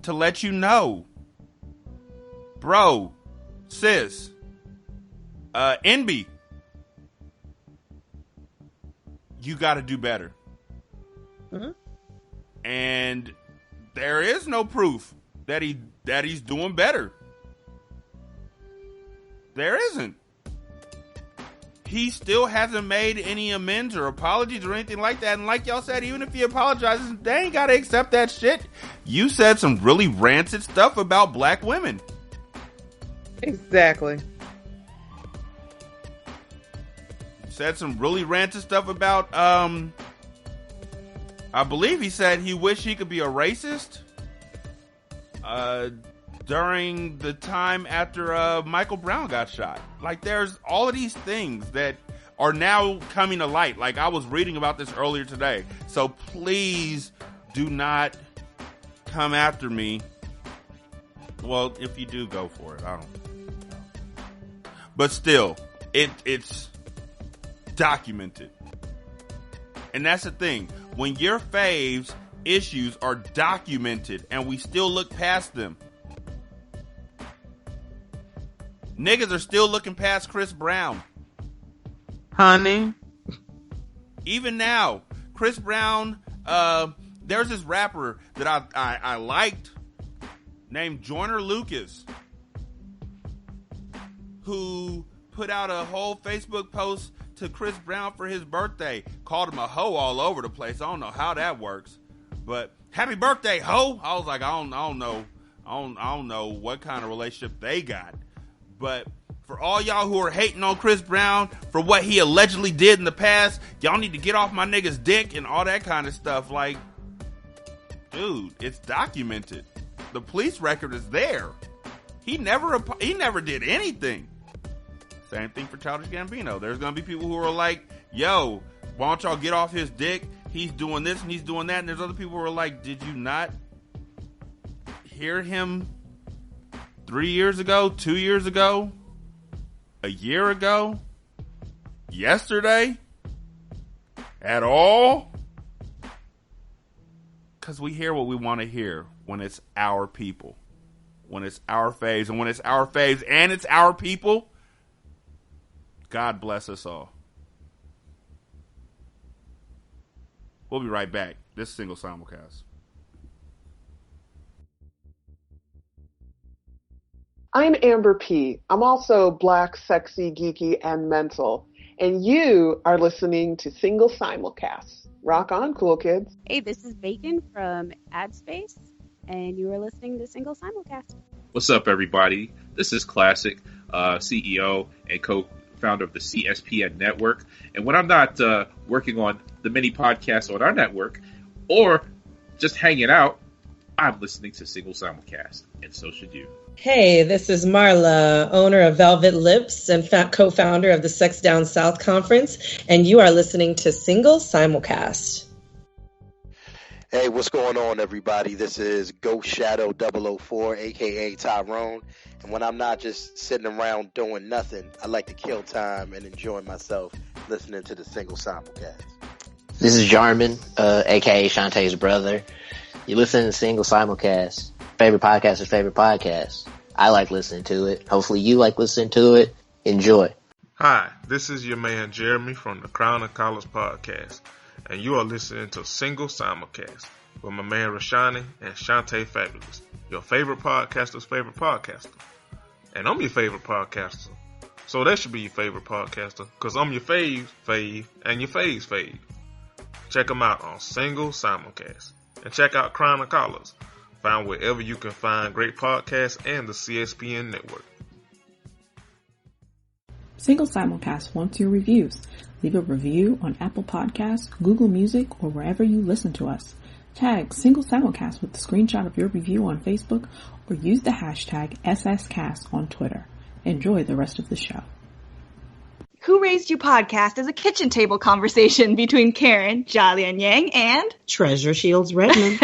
to let you know. Bro, sis, NB, you got to do better. Mm-hmm. And there is no proof that he's doing better. There isn't. He still hasn't made any amends or apologies or anything like that. And like y'all said, even if he apologizes, they ain't got to accept that shit. You said some really rancid stuff about black women. Exactly. Said some really rancid stuff about, I believe he said he wished he could be a racist during the time after Michael Brown got shot. Like, there's all of these things that are now coming to light. Like, I was reading about this earlier today. So please do not come after me. Well, if you do, go for it. I don't know. But still, it's documented. And that's the thing. When your faves issues are documented and we still look past them. Niggas are still looking past Chris Brown. Honey. Even now, Chris Brown, there's this rapper that I liked named Joyner Lucas, who put out a whole Facebook post to Chris Brown for his birthday. Called him a hoe all over the place. I don't know how that works, but happy birthday, hoe. I was like, I don't know what kind of relationship they got. But for all y'all who are hating on Chris Brown for what he allegedly did in the past, y'all need to get off my nigga's dick and all that kind of stuff. Like, dude, it's documented. The police record is there. He never did anything. Same thing for Childish Gambino. There's going to be people who are like, yo, why don't y'all get off his dick? He's doing this and he's doing that. And there's other people who are like, did you not hear him 3 years ago, 2 years ago, a year ago, yesterday, at all? Because we hear what we want to hear when it's our people, when it's our faves, and when it's our faves and it's our people. God bless us all. We'll be right back. This is Single Simulcast. I'm Amber P. I'm also black, sexy, geeky, and mental. And you are listening to Single Simulcast. Rock on, cool kids. Hey, this is Bacon from AdSpace, and you are listening to Single Simulcast. What's up, everybody? This is Classic, CEO and co-founder of the CSPN network. And when I'm not working on the many podcasts on our network or just hanging out, I'm listening to Single Simulcast, and so should you. Hey, this is Marla, owner of Velvet Lips and co-founder of the Sex Down South Conference, and you are listening to Single Simulcast. Hey, what's going on, everybody? This is Ghost Shadow 004, a.k.a. Tyrone, and when I'm not just sitting around doing nothing, I like to kill time and enjoy myself listening to the Single Simulcast. This is Jarman, a.k.a. Shantae's brother. You listen to Single Simulcast. Favorite podcast is favorite podcast. I like listening to it. Hopefully you like listening to it. Enjoy. Hi, this is your man Jeremy from the Crown of College podcast, and you are listening to Single Simulcast with my man Rashani and Shantae Fabulous, your favorite podcaster's favorite podcaster. And I'm your favorite podcaster, so that should be your favorite podcaster, because I'm your fave, and your fave's fave. Check them out on Single Simulcast. And check out Crown of College, found wherever you can find great podcasts and the CSPN network. Single Simulcast wants your reviews. Leave a review on Apple Podcasts, Google Music, or wherever you listen to us. Tag Single Simulcast with the screenshot of your review on Facebook, or use the hashtag SSCast on Twitter. Enjoy the rest of the show. Who Raised You podcast is a kitchen table conversation between Karen, Jolly Yang, and Treasure Shields Redmond.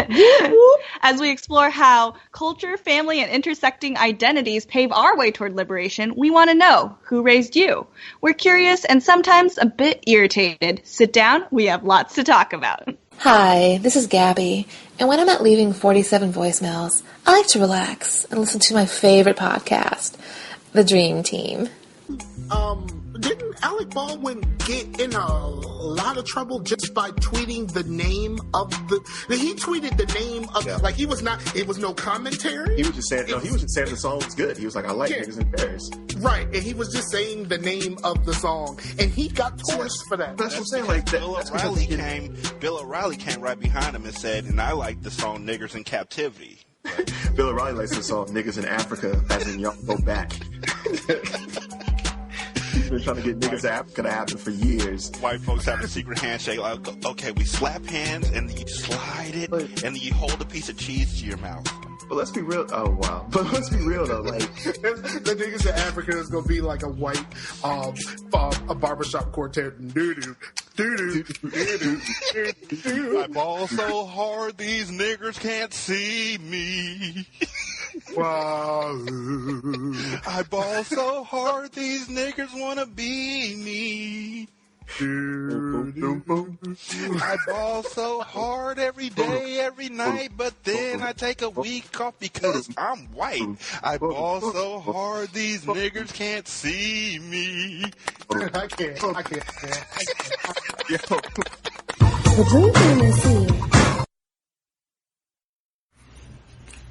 as we explore how culture, family, and intersecting identities pave our way toward liberation. We want to know, who raised you? We're curious and sometimes a bit irritated. Sit down, we have lots to talk about. Hi, this is Gabby, and when I'm not leaving 47 voicemails, I like to relax and listen to my favorite podcast, The Dream Team. Didn't Alec Baldwin get in a lot of trouble just by tweeting the name of he tweeted the name of, like, he was not, it was no commentary. He was just saying, he was just saying the song was good. He was like, I like niggas in Paris. Right, and he was just saying the name of the song, and he got torched for that. That's what I'm saying. Like, Bill O'Reilly came right behind him and said, and I like the song Niggers in Captivity. Bill O'Reilly likes the song Niggas in Africa, as in y'all go back. He's been trying to get niggas to Africa to happen for years. White folks have a secret handshake, like, okay, we slap hands, and then you slide it, and then you hold a piece of cheese to your mouth. But let's be real. Oh, wow. But let's be real, though. Like, the niggas in Africa is going to be like a white a barbershop quartet. Doo-doo, doo-doo, doo-doo, doo-doo. I ball so hard these niggers can't see me. Wow. I ball so hard these niggers want to be me. I ball so hard every day, every night, but then I take a week off because I'm white. I ball so hard these niggers can't see me. I can't. The Dream Team is here.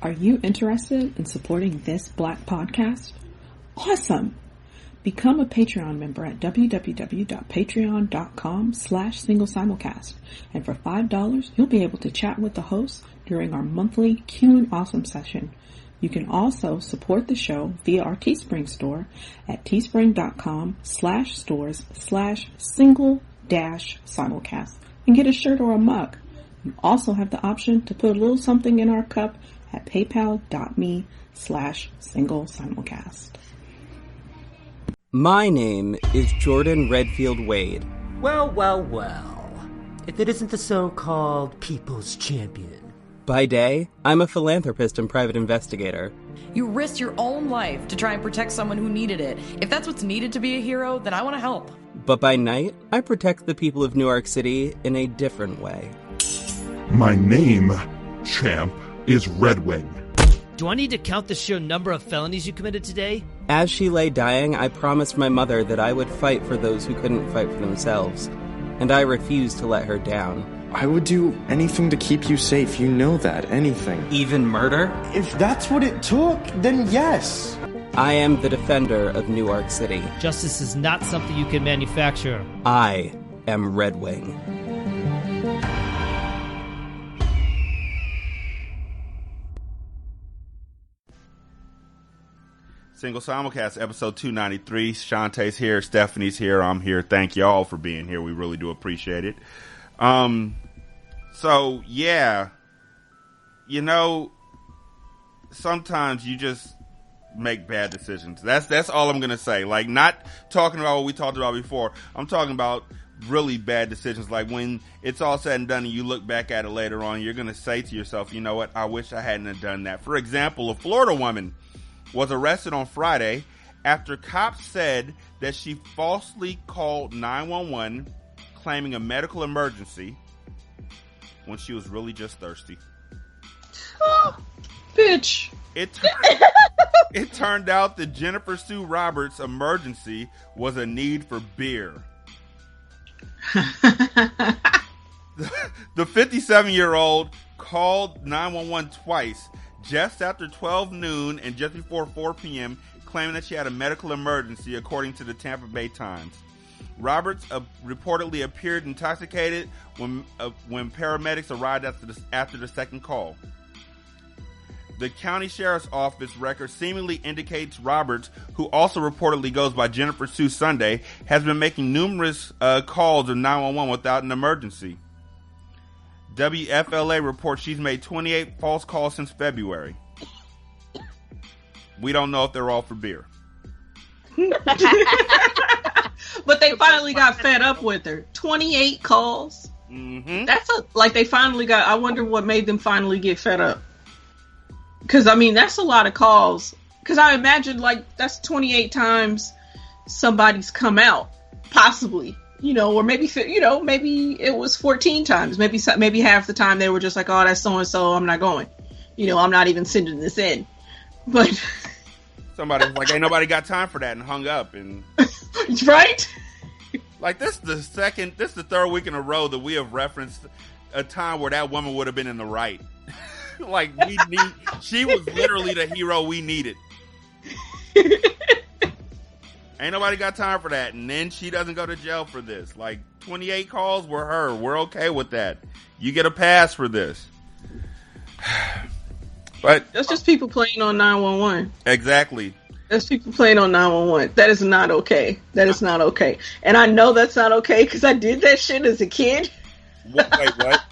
Are you interested in supporting this Black podcast? Awesome! Become a Patreon member at www.patreon.com/singlesimulcast. And for $5, you'll be able to chat with the host during our monthly Q and Awesome session. You can also support the show via our Teespring store at teespring.com/stores/single-simulcast and get a shirt or a mug. You also have the option to put a little something in our cup at paypal.me/singlesimulcast. My name is Jordan Redfield Wade. Well, well, well. If it isn't the so-called People's Champion. By day, I'm a philanthropist and private investigator. You risked your own life to try and protect someone who needed it. If that's what's needed to be a hero, then I want to help. But by night, I protect the people of Newark City in a different way. My name, champ, is Redwing. Do I need to count the sheer number of felonies you committed today? As she lay dying, I promised my mother that I would fight for those who couldn't fight for themselves. And I refused to let her down. I would do anything to keep you safe, you know that, anything. Even murder? If that's what it took, then yes. I am the defender of Newark City. Justice is not something you can manufacture. I am Redwing. Single Simulcast, episode 293. Shantae's here, Stephanie's here, I'm here. Thank y'all for being here. We really do appreciate it. So, yeah. You know, sometimes you just make bad decisions. That's all I'm gonna say. Like, not talking about what we talked about before. I'm talking about really bad decisions. Like, when it's all said and done and you look back at it later on, you're gonna say to yourself, you know what, I wish I hadn't have done that. For example, a Florida woman was arrested on Friday after cops said that she falsely called 911 claiming a medical emergency when she was really just thirsty. Oh, bitch. It turned out that Jennifer Sue Roberts' emergency was a need for beer. The 57-year-old called 911 twice, just after 12 noon and just before 4 p.m., claiming that she had a medical emergency, according to the Tampa Bay Times. Roberts reportedly appeared intoxicated when paramedics arrived after the second call. The county sheriff's office record seemingly indicates Roberts, who also reportedly goes by Jennifer Sue Sunday, has been making numerous calls of 911 without an emergency. WFLA reports she's made 28 false calls since February. We don't know if they're all for beer. But But they finally got fed up with her. 28 calls. Mm-hmm. They finally got. I wonder what made them finally get fed up. Because I mean, that's a lot of calls. Because I imagine that's 28 times somebody's come out, possibly. Or maybe maybe it was 14 times. Maybe half the time they were just like, oh, that's so and so. I'm not going. I'm not even sending this in. But somebody was like, ain't nobody got time for that, and hung up. And right. This is the third week in a row that we have referenced a time where that woman would have been in the right. She was literally the hero we needed. Ain't nobody got time for that. And then she doesn't go to jail for this. 28 calls were her. We're okay with that. You get a pass for this. But that's just people playing on 911. Exactly. That's people playing on 911. That is not okay. That is not okay. And I know that's not okay because I did that shit as a kid. Wait, what?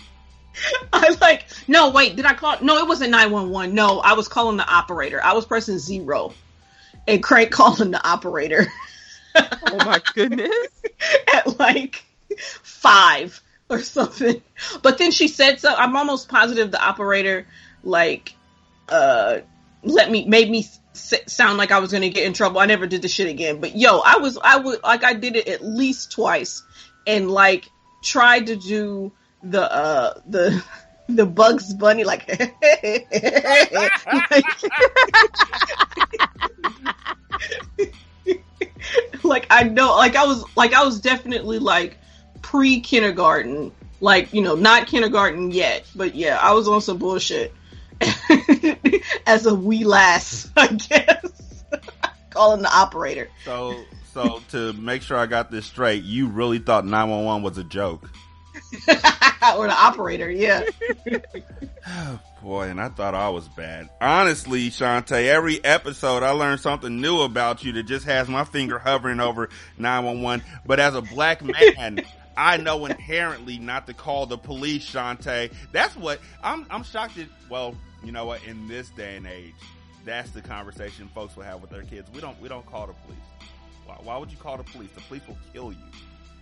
No, wait, did I call? No, it wasn't 911. No, I was calling the operator. I was pressing 0 and Crank calling the operator. Oh my goodness. At 5 or something. But then she said so. I'm almost positive the operator made me sound like I was going to get in trouble. I never did the shit again. But I did it at least twice and tried to do the Bugs Bunny I was definitely pre-kindergarten, not kindergarten yet, but yeah, I was on some bullshit as a wee lass, I guess, calling the operator. So to make sure I got this straight, you really thought 911 was a joke. Or the operator, yeah. Oh, boy, and I thought I was bad. Honestly, Shantae, every episode I learn something new about you that just has my finger hovering over 911. But as a black man, I know inherently not to call the police, Shantae. That's what I'm shocked at. Well, you know what? In this day and age, that's the conversation folks will have with their kids. We don't call the police. Why would you call the police? The police will kill you.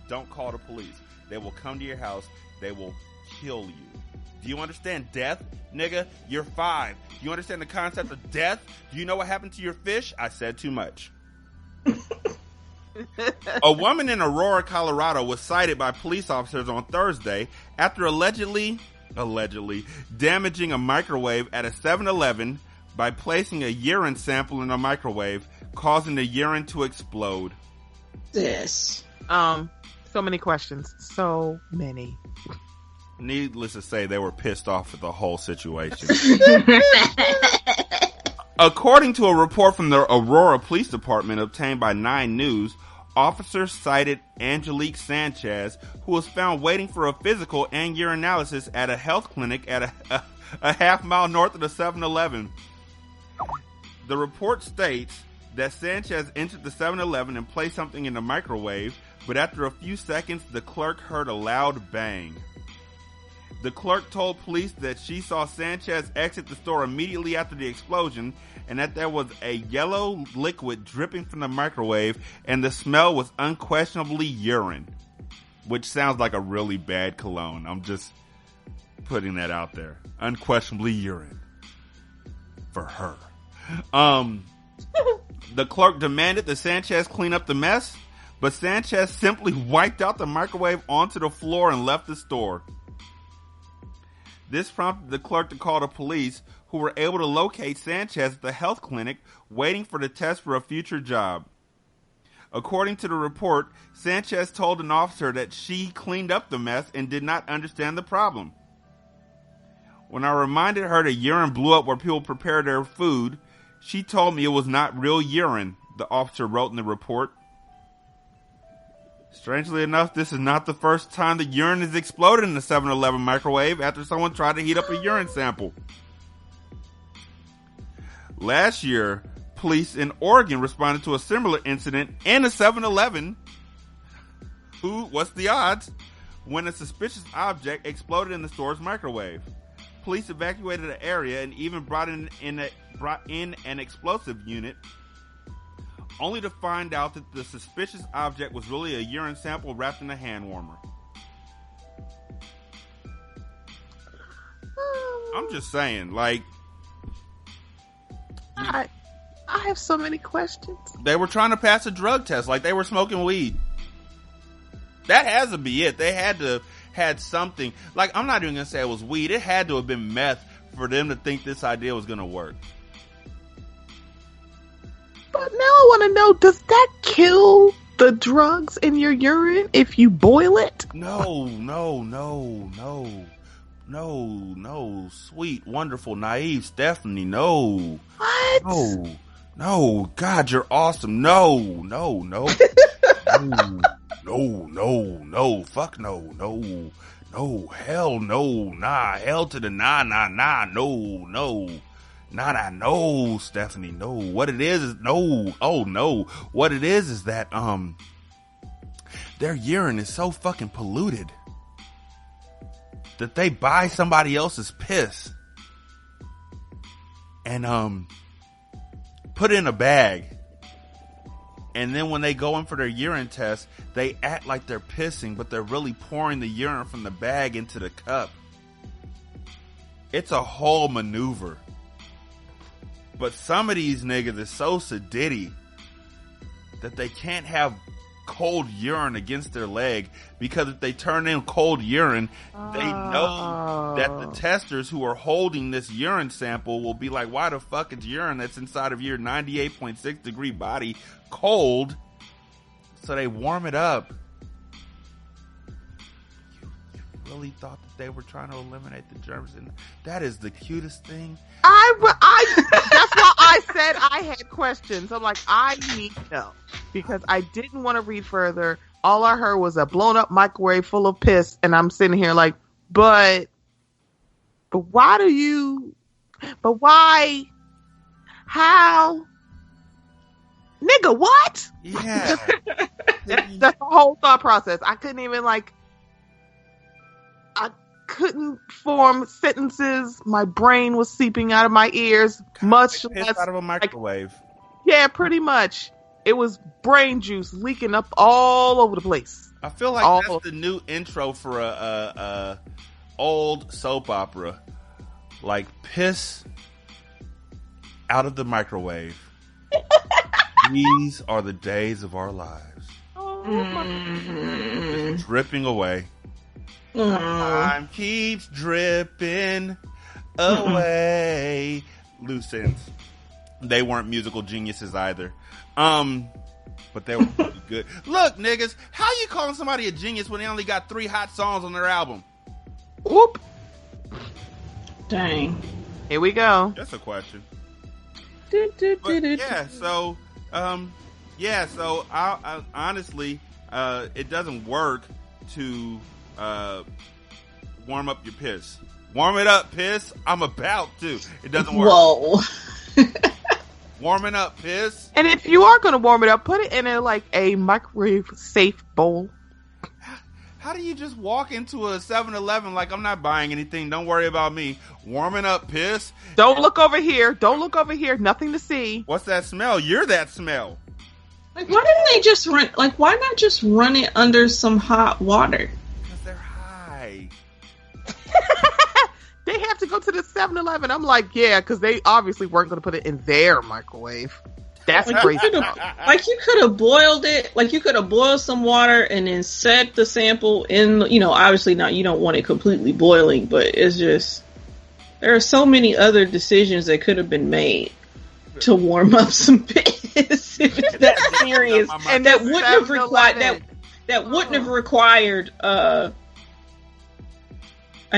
Don't call the police. They will come to your house. They will kill you. Do you understand death, nigga? You're 5. Do you understand the concept of death? Do you know what happened to your fish? I said too much. A woman in Aurora, Colorado was cited by police officers on Thursday after allegedly damaging a microwave at a 7-Eleven by placing a urine sample in a microwave, causing the urine to explode. So many questions. So many. Needless to say, they were pissed off at the whole situation. According to a report from the Aurora Police Department obtained by 9 News, officers cited Angelique Sanchez, who was found waiting for a physical and urinalysis at a health clinic at a half mile north of the 7-Eleven. The report states that Sanchez entered the 7-Eleven and placed something in the microwave, but after a few seconds, the clerk heard a loud bang. The clerk told police that she saw Sanchez exit the store immediately after the explosion and that there was a yellow liquid dripping from the microwave and the smell was unquestionably urine, which sounds like a really bad cologne. I'm just putting that out there. Unquestionably urine. For her. The clerk demanded that Sanchez clean up the mess, but Sanchez simply wiped out the microwave onto the floor and left the store. This prompted the clerk to call the police, who were able to locate Sanchez at the health clinic, waiting for the test for a future job. According to the report, Sanchez told an officer that she cleaned up the mess and did not understand the problem. When I reminded her that urine blew up where people prepare their food, she told me it was not real urine, the officer wrote in the report. Strangely enough, this is not the first time the urine has exploded in the 7-Eleven microwave after someone tried to heat up a urine sample. Last year, police in Oregon responded to a similar incident in a 7-Eleven. What's the odds? When a suspicious object exploded in the store's microwave. Police evacuated the area and even brought in an explosive unit. only to find out that the suspicious object was really a urine sample wrapped in a hand warmer. I'm just saying, like, I have so many questions. They were trying to pass a drug test, like they were smoking weed. That has to be it. They had to had something. Like, I'm not even gonna say it was weed. It had to have been meth for them to think this idea was gonna work. But now I want to know, does that kill the drugs in your urine if you boil it? No. Sweet, wonderful, naive Stephanie, no. What? No. God, you're awesome. No. Fuck no. Hell no. Nah. Hell to the nah. No, Stephanie, no. What it is no. Oh no. What it is that, their urine is so fucking polluted that they buy somebody else's piss and, put it in a bag. And then when they go in for their urine test, they act like they're pissing, but they're really pouring the urine from the bag into the cup. It's a whole maneuver. But some of these niggas is so sedity that they can't have cold urine against their leg, because if they turn in cold urine, they know that the testers who are holding this urine sample will be like, why the fuck is urine that's inside of your 98.6 degree body cold? So they warm it up. You really thought that they were trying to eliminate the germs? And that is the cutest thing. That's why I said I had questions. I'm like, I need to know, because I didn't want to read further. All I heard was a blown up microwave full of piss, and I'm sitting here like, but why, how, nigga, what? Yeah. That's the whole thought process. I couldn't even I couldn't form sentences. My brain was seeping out of my ears, much less out of a microwave. Yeah, pretty much. It was brain juice leaking up all over the place. I feel like that's the new intro for a old soap opera. Like, piss out of the microwave. These are the days of our lives. Just dripping away. Time keeps dripping away. Loose ends. They weren't musical geniuses either. But they were pretty good. Look, niggas, how you calling somebody a genius when they only got 3 hot songs on their album? Whoop. Dang. Here we go. That's a question. So I honestly, it doesn't work to warm up your piss. Warm it up, piss. I'm about to. It doesn't work. Whoa. Warming up piss. And if you are going to warm it up, put it in a microwave safe bowl. How do you just walk into a 7-Eleven like, I'm not buying anything, don't worry about me? Warming up piss? Don't look over here. Don't look over here. Nothing to see. What's that smell? You're that smell. Like, why didn't they just run? Like, why not just run it under some hot water? Because they're high. They have to go to the 7-Eleven. I'm like, yeah, because they obviously weren't going to put it in their microwave. That's crazy. You could have boiled it. Like, you could have boiled some water and then set the sample in. Obviously not. You don't want it completely boiling, but it's just there are so many other decisions that could have been made to warm up some piss if it's that serious, and that wouldn't have required that wouldn't have required. I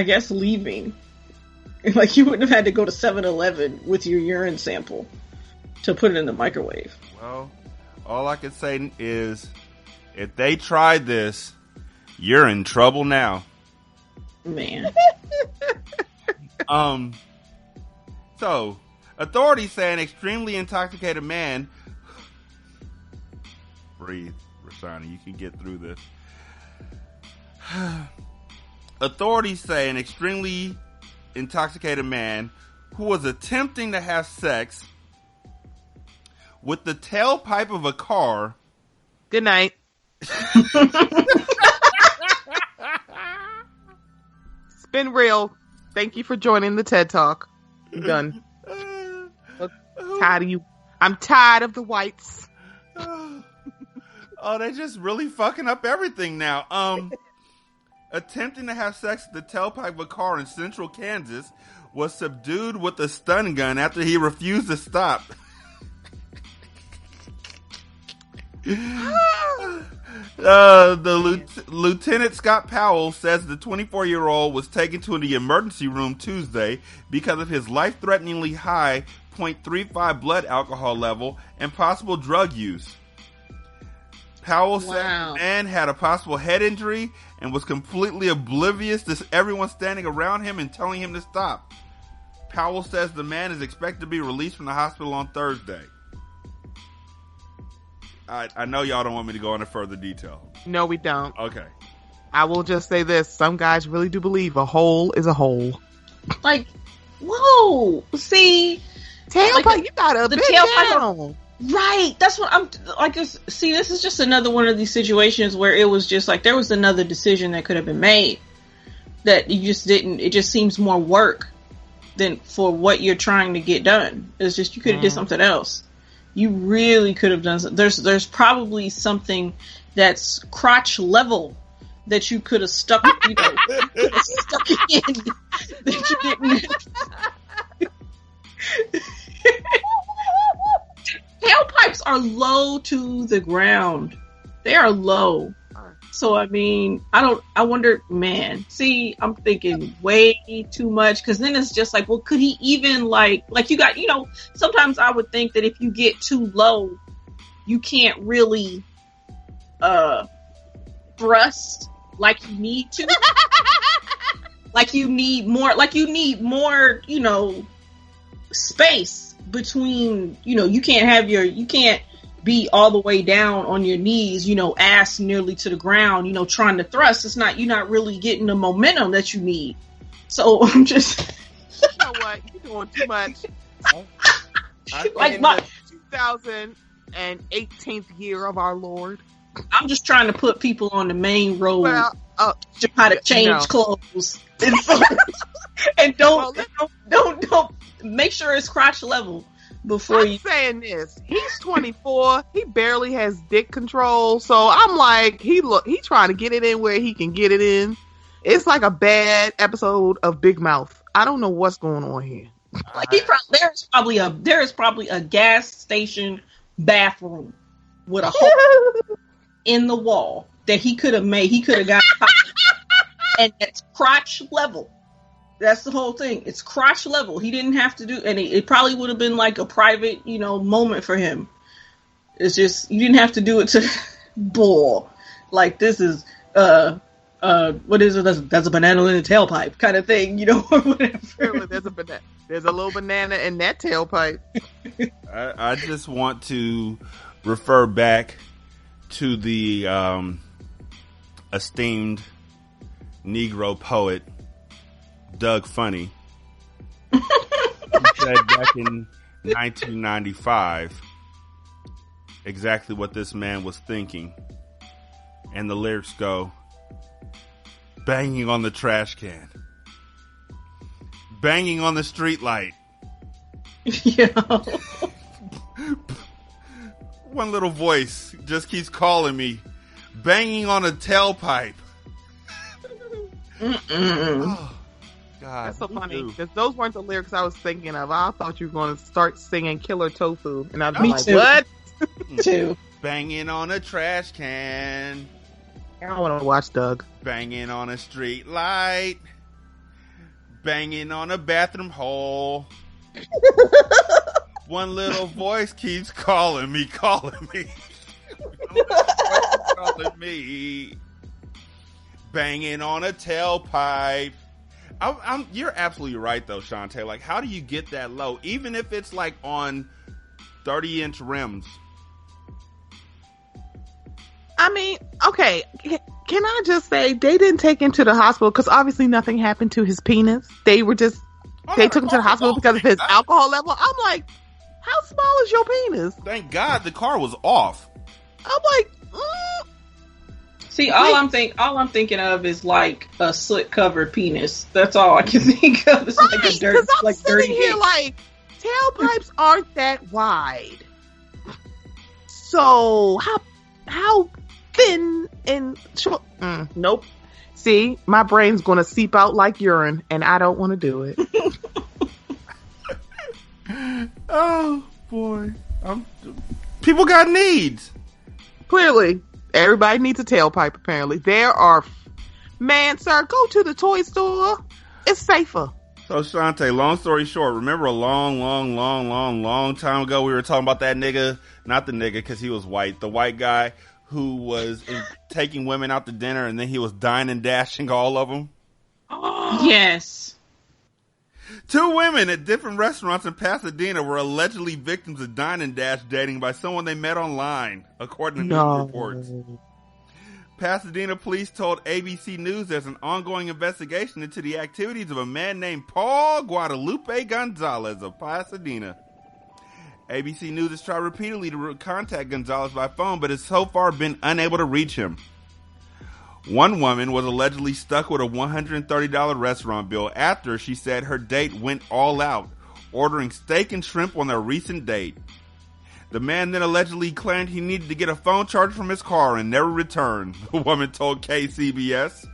guess leaving. Like, you wouldn't have had to go to 7-Eleven with your urine sample to put it in the microwave. Well, all I can say is, if they tried this, you're in trouble now. Man. So, authorities say an extremely intoxicated man... Breathe, Rashani, you can get through this. Authorities say an extremely intoxicated man who was attempting to have sex with the tailpipe of a car. Good night. It's been real. Thank you for joining the TED Talk. I'm done. Tired of you. I'm tired of the whites. Oh, they're just really fucking up everything now. Attempting to have sex with the tailpipe of a car in central Kansas was subdued with a stun gun after he refused to stop. Lieutenant Scott Powell says the 24-year-old was taken to the emergency room Tuesday because of his life-threateningly high 0.35 blood alcohol level and possible drug use. Powell said the man had a possible head injury and was completely oblivious to everyone standing around him and telling him to stop. Powell says the man is expected to be released from the hospital on Thursday. I know y'all don't want me to go into further detail. No, we don't. Okay. I will just say this. Some guys really do believe a hole is a hole. Like, whoa. See? Tailpipe, like, you got a big down. Right. That's what I'm like. See, this is just another one of these situations where it was just like there was another decision that could have been made that you just didn't. It just seems more work than for what you're trying to get done. It's just you could have did something else. You really could have done. There's probably something that's crotch level that you could have stuck. You know, stuck in that you didn't. Tailpipes are low to the ground. They are low. So, I mean, I wonder, man, see, I'm thinking way too much. Cause then it's just like, well, could he even like you got, you know, sometimes I would think that if you get too low, you can't really, thrust like you need to. like you need more, you know, space between, you know, you can't be all the way down on your knees, you know, ass nearly to the ground, you know, trying to thrust. You're not really getting the momentum that you need. So I'm just, you know what, you're doing too much. Like my 2018th year of our Lord. I'm just trying to put people on the main road. Well, how to change clothes and don't make sure it's crotch level. I'm saying this. He's 24. He barely has dick control. So I'm like, he trying to get it in where he can get it in. It's like a bad episode of Big Mouth. I don't know what's going on here. Like there is probably a gas station bathroom with a hole in the wall that he could have made. He could have got and it's crotch level. That's the whole thing. It's crotch level. He didn't have to do, and it probably would have been like a private, you know, moment for him. It's just, you didn't have to do it to bull. Like, this is, what is it? That's a banana in a tailpipe kind of thing, you know, or whatever. There's a little banana in that tailpipe. I just want to refer back to the, esteemed Negro poet, Doug Funny. He said back in 1995 exactly what this man was thinking. And the lyrics go, banging on the trash can, banging on the street light. Yeah. One little voice just keeps calling me, banging on a tailpipe. Oh, God, that's so funny because those weren't the lyrics I was thinking of. I thought you were going to start singing Killer Tofu, and I'd be like, too. "What?" Too. Banging on a trash can. I don't want to watch Doug. Banging on a street light. Banging on a bathroom hole. One little voice keeps calling me. Calling me. Banging on a tailpipe. You're absolutely right, though, Shantae. Like, how do you get that low? Even if it's, like, on 30-inch rims. I mean, okay. Can I just say, they didn't take him to the hospital because obviously nothing happened to his penis. They were just, they took him to the hospital because of his alcohol level. I'm like, How small is your penis? Thank God the car was off. I'm like, See, all I'm thinking of is like a soot covered penis. That's all I can think of. It's like a dirt, I'm like sitting dirty here dick. like tailpipes aren't that wide. So how thin and short? Nope. See, my brain's gonna seep out like urine, and I don't want to do it. Oh boy, people got needs. Clearly, everybody needs a tailpipe. Apparently, man, sir, go to the toy store. It's safer. So Shantae, long story short, remember a long time ago we were talking about that nigga, not the nigga because he was white, the white guy who was taking women out to dinner and then he was dining and dashing all of them? Yes. 2 women at different restaurants in Pasadena were allegedly victims of dine and dash dating by someone they met online, according to news reports. Pasadena police told ABC News there's an ongoing investigation into the activities of a man named Paul Guadalupe Gonzalez of Pasadena. ABC News has tried repeatedly to contact Gonzalez by phone, but has so far been unable to reach him. One woman was allegedly stuck with a $130 restaurant bill after she said her date went all out, ordering steak and shrimp on their recent date. The man then allegedly claimed he needed to get a phone charger from his car and never returned, the woman told KCBS.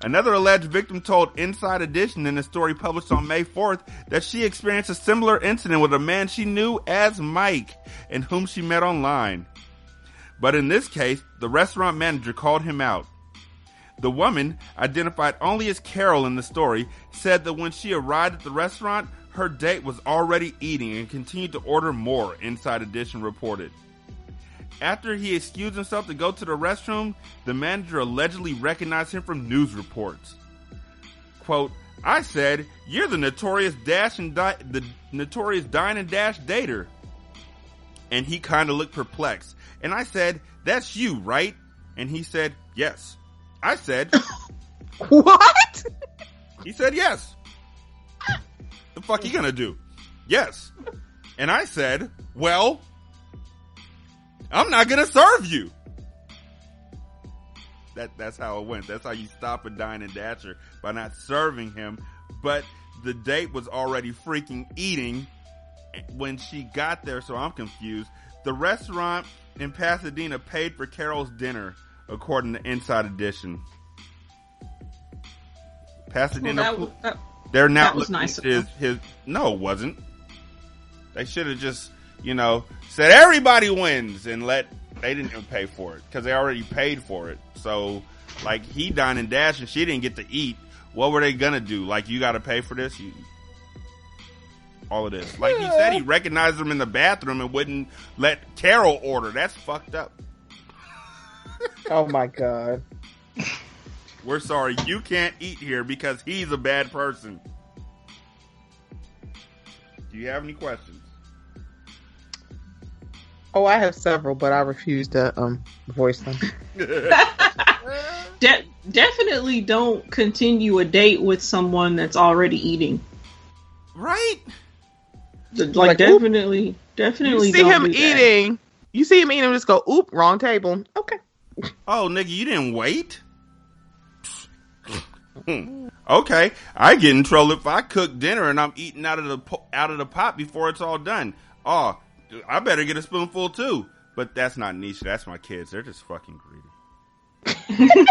Another alleged victim told Inside Edition in a story published on May 4th that she experienced a similar incident with a man she knew as Mike and whom she met online. But in this case, the restaurant manager called him out. The woman, identified only as Carol in the story, said that when she arrived at the restaurant, her date was already eating and continued to order more, Inside Edition reported. After he excused himself to go to the restroom, the manager allegedly recognized him from news reports. Quote, I said, you're the notorious dine and dash dater. And he kind of looked perplexed. And I said, that's you, right? And he said, yes. I said, what? He said, yes. The fuck you gonna do? Yes. And I said, well, I'm not gonna serve you. That's how it went. That's how you stop a dine and dasher, by not serving him. But the date was already freaking eating when she got there, so I'm confused. The restaurant in Pasadena paid for Carol's dinner, according to Inside Edition. Pasadena, well, they're now that was nice. No, it wasn't. They should have just, said everybody wins and they didn't even pay for it because they already paid for it. So, like, he dined and dashed and she didn't get to eat. What were they gonna do? Like, you got to pay for this? All of this. Like he said, he recognized them in the bathroom and wouldn't let Carol order. That's fucked up. Oh my God. We're sorry, you can't eat here because he's a bad person. Do you have any questions? Oh, I have several, but I refuse to voice them. Definitely don't continue a date with someone that's already eating. Right? Like definitely. You see him eating. You see him eating, just go, oop, wrong table. Okay. Oh, nigga, you didn't wait? Okay, I get in trouble if I cook dinner and I'm eating out of the pot before it's all done. Oh, I better get a spoonful too. But that's not Nisha. That's my kids. They're just fucking greedy.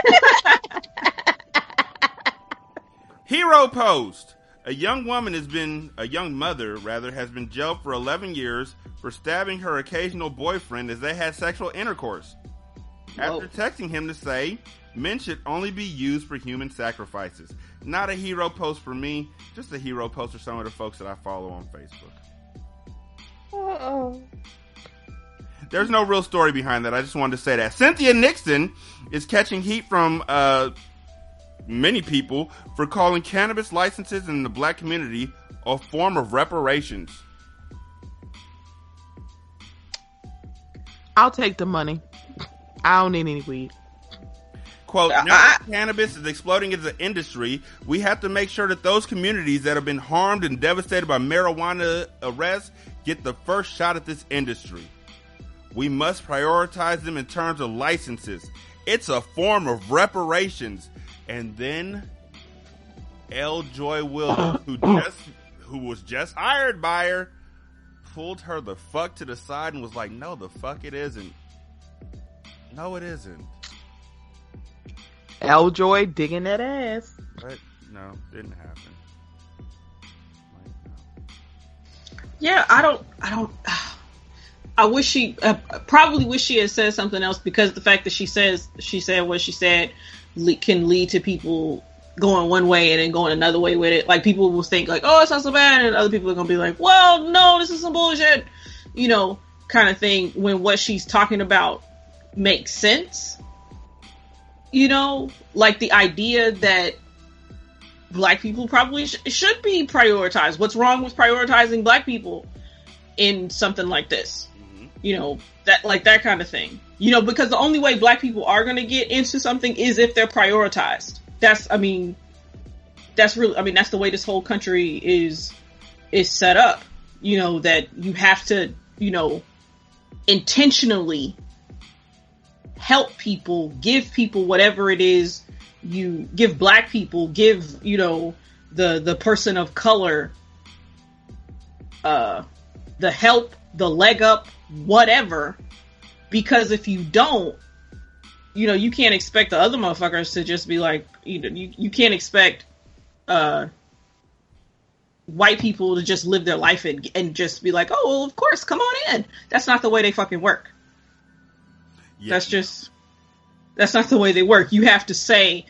Hero post. A young mother has been jailed for 11 years for stabbing her occasional boyfriend as they had sexual intercourse. After texting him to say, men should only be used for human sacrifices. Not a hero post for me, just a hero post for some of the folks that I follow on Facebook. Uh-oh. There's no real story behind that. I just wanted to say that. Cynthia Nixon is catching heat from many people for calling cannabis licenses in the black community a form of reparations. I'll take the money. I don't need any weed. Quote, now that cannabis is exploding as an industry, we have to make sure that those communities that have been harmed and devastated by marijuana arrests get the first shot at this industry. We must prioritize them in terms of licenses. It's a form of reparations. And then L. Joy Williams, who was just hired by her, pulled her the fuck to the side and was like, no, the fuck it isn't. No, it isn't. L. Joy digging that ass. But no, didn't happen. Yeah, I wish she probably wish she had said something else, because the fact that she said what she said can lead to people going one way and then going another way with it. Like, people will think like, oh, it's not so bad, and other people are gonna be like, well, no, this is some bullshit, kind of thing, when what she's talking about makes sense. Like the idea that Black people probably should be prioritized. What's wrong with prioritizing Black people in something like this? That kind of thing. Because the only way Black people are going to get into something is if they're prioritized. That's the way this whole country is set up. That you have to, intentionally help people, give people whatever it is you give. Black people, give, the person of color, the help, the leg up, whatever. Because if you don't, you can't expect the other motherfuckers to just be like, you can't expect white people to just live their life and just be like, oh, well, of course, come on in. That's not the way they fucking work. Yeah. That's not the way they work. You have to say,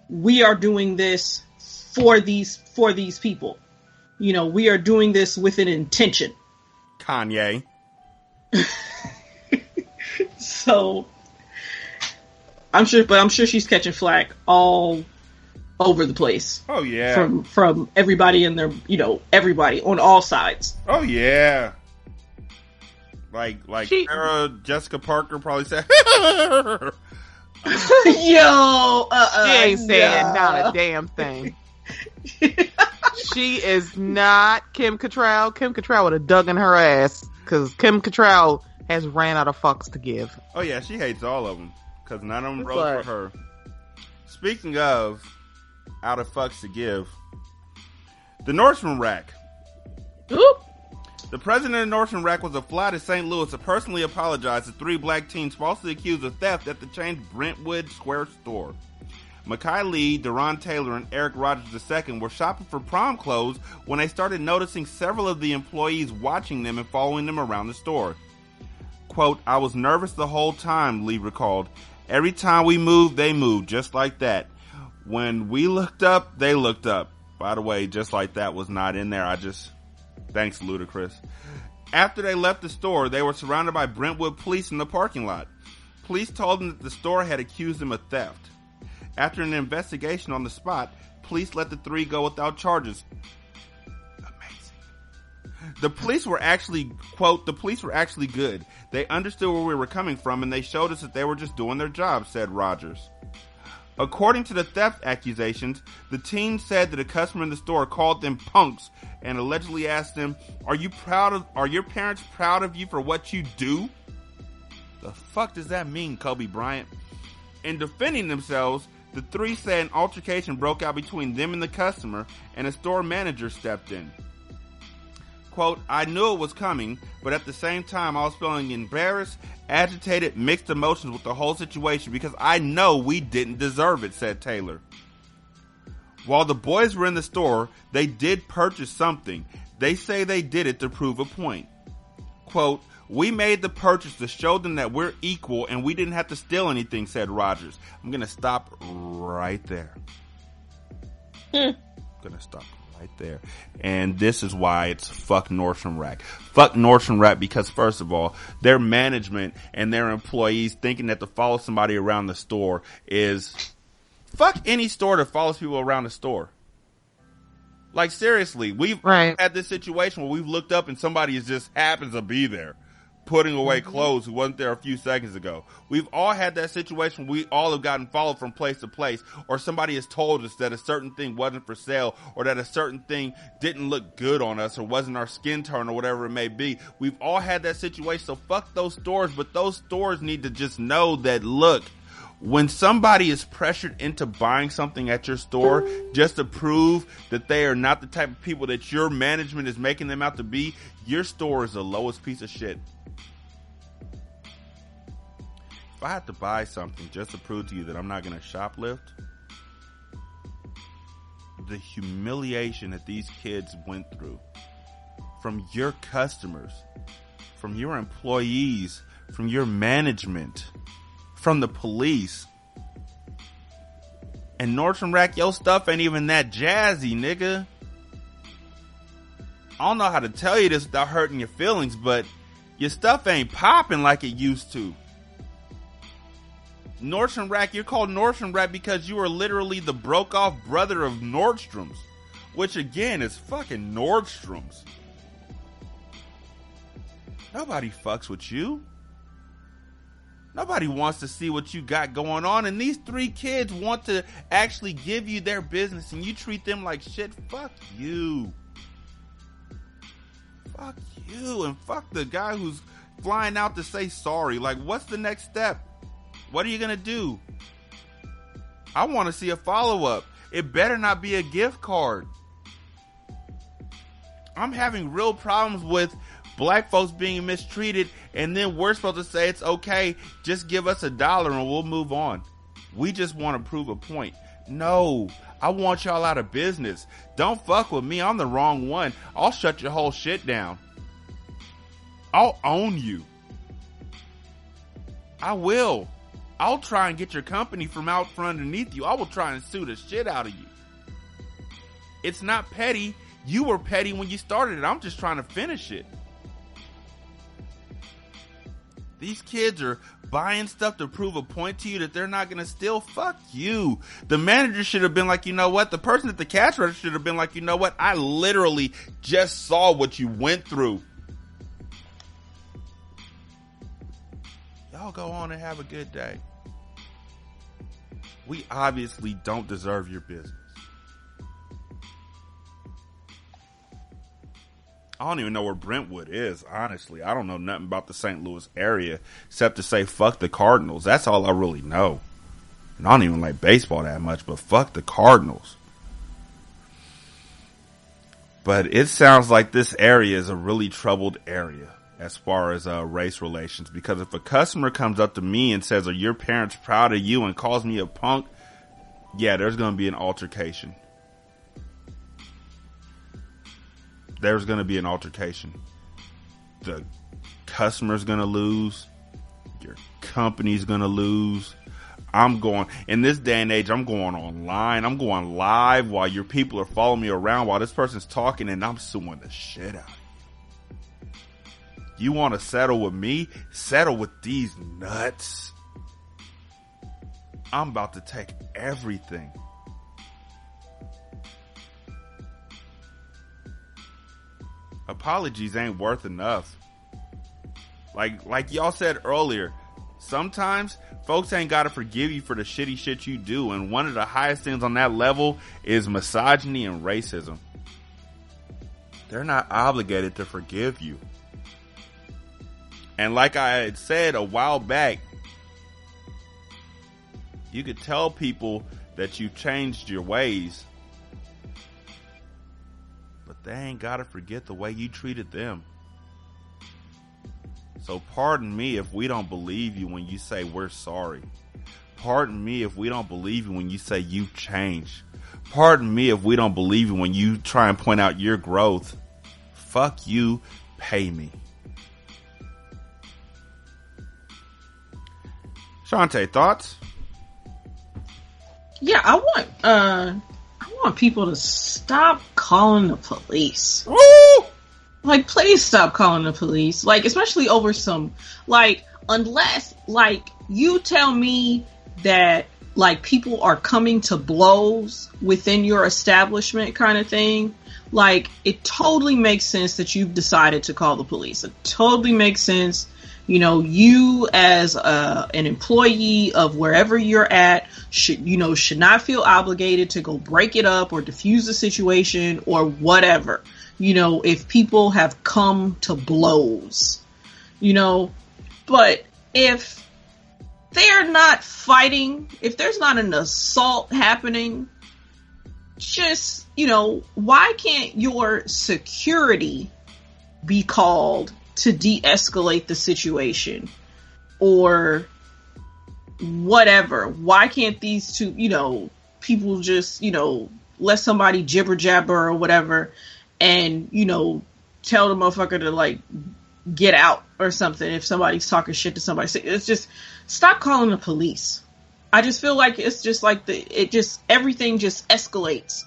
we are doing this for these people. We are doing this with an intention. Kanye. So, I'm sure she's catching flack all over the place. Oh yeah. From everybody in their, everybody on all sides. Oh yeah. Like Sarah Jessica Parker probably said. Yo, she ain't saying not a damn thing. She is not Kim Cattrall. Kim Cattrall would have dug in her ass, because Kim Cattrall has ran out of fucks to give. Oh yeah, she hates all of them, because none of them wrote for her. Speaking of out of fucks to give, the Nordstrom rack. Oop. The president of Nordstrom Rack was a fly to St. Louis to personally apologize to 3 Black teens falsely accused of theft at the chain's Brentwood Square store. Makai Lee, Deron Taylor, and Eric Rogers II were shopping for prom clothes when they started noticing several of the employees watching them and following them around the store. Quote, I was nervous the whole time, Lee recalled. Every time we moved, they moved, just like that. When we looked up, they looked up. By the way, just like that was not in there. Thanks, Ludacris. After they left the store, they were surrounded by Brentwood police in the parking lot. Police told them that the store had accused them of theft. After an investigation on the spot, police let the 3 go without charges. Amazing. The police were actually, quote, the police were actually good. They understood where we were coming from and they showed us that they were just doing their job, said Rogers. According to the theft accusations, the teen said that a customer in the store called them punks and allegedly asked them, are your parents proud of you for what you do? The fuck does that mean, Kobe Bryant? In defending themselves, the 3 said an altercation broke out between them and the customer, and a store manager stepped in. Quote, I knew it was coming, but at the same time I was feeling embarrassed, agitated, mixed emotions with the whole situation because I know we didn't deserve it, said Taylor. While the boys were in the store, they did purchase something. They say they did it to prove a point. Quote, we made the purchase to show them that we're equal and we didn't have to steal anything, said Rogers. I'm going to stop right there. Gonna stop right there. And this is why it's fuck Nordstrom Rack. Fuck Nordstrom Rack because, first of all, their management and their employees thinking that to follow somebody around the store is... Fuck any store that follows people around the store. Like, seriously, we've had this situation where we've looked up and somebody just happens to be there. putting away clothes who wasn't there a few seconds ago. We've all had that situation. We all have gotten followed from place to place, or somebody has told us that a certain thing wasn't for sale, or that a certain thing didn't look good on us, or wasn't our skin tone, or whatever it may be. We've all had that situation, so fuck those stores, but those stores need to just know that, look, when somebody is pressured into buying something at your store just to prove that they are not the type of people that your management is making them out to be, your store is the lowest piece of shit. If I have to buy something just to prove to you that I'm not going to shoplift, the humiliation that these kids went through from your customers, from your employees, from your management, from the police. And Nordstrom Rack, your stuff ain't even that jazzy, nigga. I don't know how to tell you this without hurting your feelings, but your stuff ain't popping like it used to. Nordstrom Rack, you're called Nordstrom Rack because you are literally the broke off brother of Nordstrom's, which again is fucking Nordstrom's. Nobody fucks with you. Nobody wants to see what you got going on, and these three kids want to actually give you their business, and you treat them like shit. Fuck you. Fuck you, and fuck the guy who's flying out to say sorry. Like, what's the next step? What are you gonna do? I want to see a follow-up. It better not be a gift card. I'm having real problems with black folks being mistreated, and then we're supposed to say it's okay, just give us $1 and we'll move on. We just want to prove a point. No, I want y'all out of business. Don't fuck with me. I'm the wrong one. I'll shut your whole shit down. I'll own you. I will. I'll try and get your company from out from underneath you. I will try and sue the shit out of you. It's not petty. You were petty when you started it. I'm just trying to finish it. These kids are buying stuff to prove a point to you that they're not going to steal. Fuck you. The manager should have been like, you know what? The person at the cash register should have been like, you know what? I literally just saw what you went through. Y'all go on and have a good day. We obviously don't deserve your business. I don't even know where Brentwood is, honestly. I don't know nothing about the St. Louis area except to say fuck the Cardinals. That's all I really know. And I don't even like baseball that much, but fuck the Cardinals. But it sounds like this area is a really troubled area as far as race relations. Because if a customer comes up to me and says, are your parents proud of you, and calls me a punk, yeah, there's going to be an altercation. There's going to be an altercation. The customer's going to lose. Your company's going to lose. In this day and age, I'm going online. I'm going live while your people are following me around while this person's talking, and I'm suing the shit out of you. You want to settle with me? Settle with these nuts. I'm about to take everything. Apologies ain't worth enough. Like y'all said earlier, sometimes folks ain't gotta forgive you for the shitty shit you do, and one of the highest things on that level is misogyny and racism. They're not obligated to forgive you. And like I had said a while back, you could tell people that you've changed your ways, but they ain't gotta forget the way you treated them. So pardon me if we don't believe you when you say we're sorry. Pardon me if we don't believe you when you say you've changed. Pardon me if we don't believe you when you try and point out your growth. Fuck you, pay me. Shantae, thoughts? Yeah, I want people to stop calling the police. Woo! Like, please stop calling the police. Like, especially over some, like, unless, like, you tell me that, like, people are coming to blows within your establishment kind of thing. Like, it totally makes sense that you've decided to call the police. It totally makes sense You as an employee of wherever you're at should not feel obligated to go break it up or diffuse the situation or whatever. If people have come to blows, but if they're not fighting, if there's not an assault happening, just, why can't your security be called to de-escalate the situation or whatever? Why can't these two, people just, let somebody jibber jabber or whatever and, tell the motherfucker to like get out or something if somebody's talking shit to somebody? It's just, stop calling the police. I just feel like it's just like everything just escalates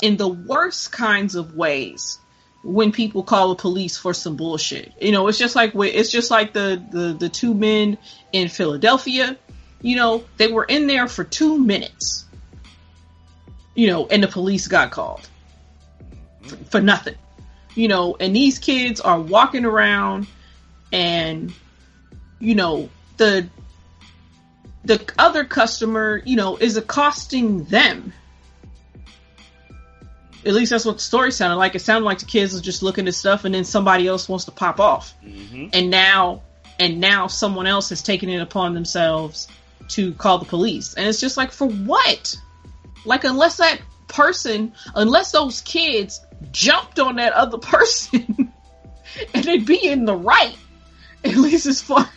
in the worst kinds of ways when people call the police for some bullshit. It's just like the two men in Philadelphia. They were in there for 2 minutes. And the police got called for nothing. And these kids are walking around and the other customer, is accosting them. At least that's what the story sounded like. It sounded like the kids are just looking at stuff and then somebody else wants to pop off. Mm-hmm. And now someone else has taken it upon themselves to call the police. And it's just like, for what? Like, unless those kids jumped on that other person and they'd be in the right, at least as far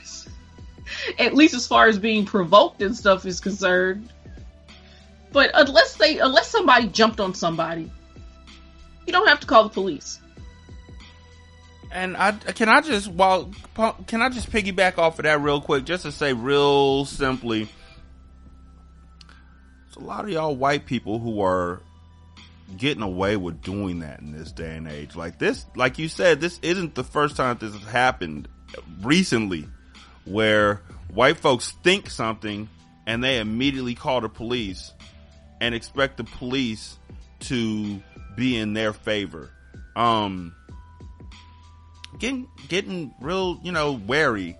as being provoked and stuff is concerned. But unless somebody jumped on somebody, you don't have to call the police. And can I just piggyback off of that real quick, just to say real simply, there's a lot of y'all white people who are getting away with doing that in this day and age. Like this, like you said, this isn't the first time this has happened recently, where white folks think something and they immediately call the police and expect the police to be in their favor. Getting real, wary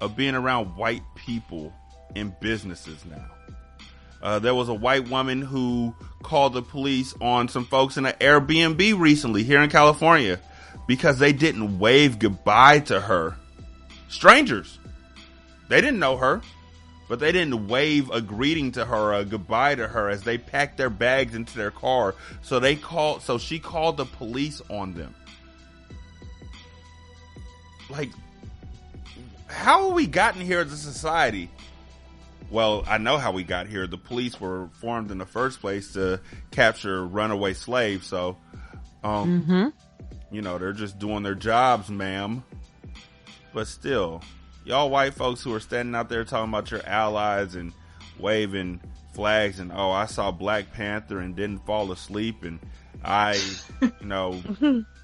of being around white people in businesses now. There was a white woman who called the police on some folks in an Airbnb recently here in California because they didn't wave goodbye to her. Strangers. They didn't know her, but they didn't wave a greeting to her or a goodbye to her as they packed their bags into their car. So she called the police on them. Like, how have we gotten here as a society? Well, I know how we got here. The police were formed in the first place to capture runaway slaves. So, they're just doing their jobs, ma'am. But still, y'all white folks who are standing out there talking about your allies and waving flags and, oh, I saw Black Panther and didn't fall asleep and I,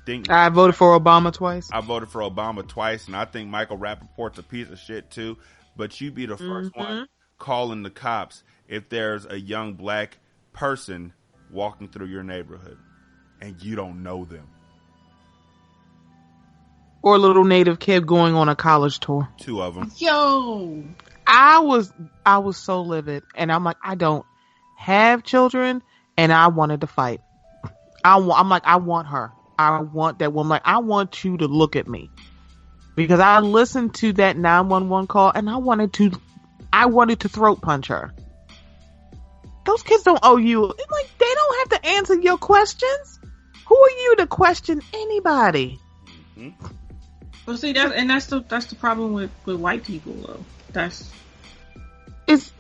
think I voted for Obama twice. I voted for Obama twice and I think Michael Rappaport's a piece of shit too. But you be the first one calling the cops if there's a young black person walking through your neighborhood and you don't know them. Or a little native kid going on a college tour. 2 of them. Yo, I was so livid, and I'm like, I don't have children, and I wanted to fight. I'm like, I want her. I want that woman. Like, I want you to look at me, because I listened to that 911 call, and I wanted to throat punch her. Those kids don't owe you. Like, they don't have to answer your questions. Who are you to question anybody? Mm-hmm. Well, see, that's the problem with white people, though. It's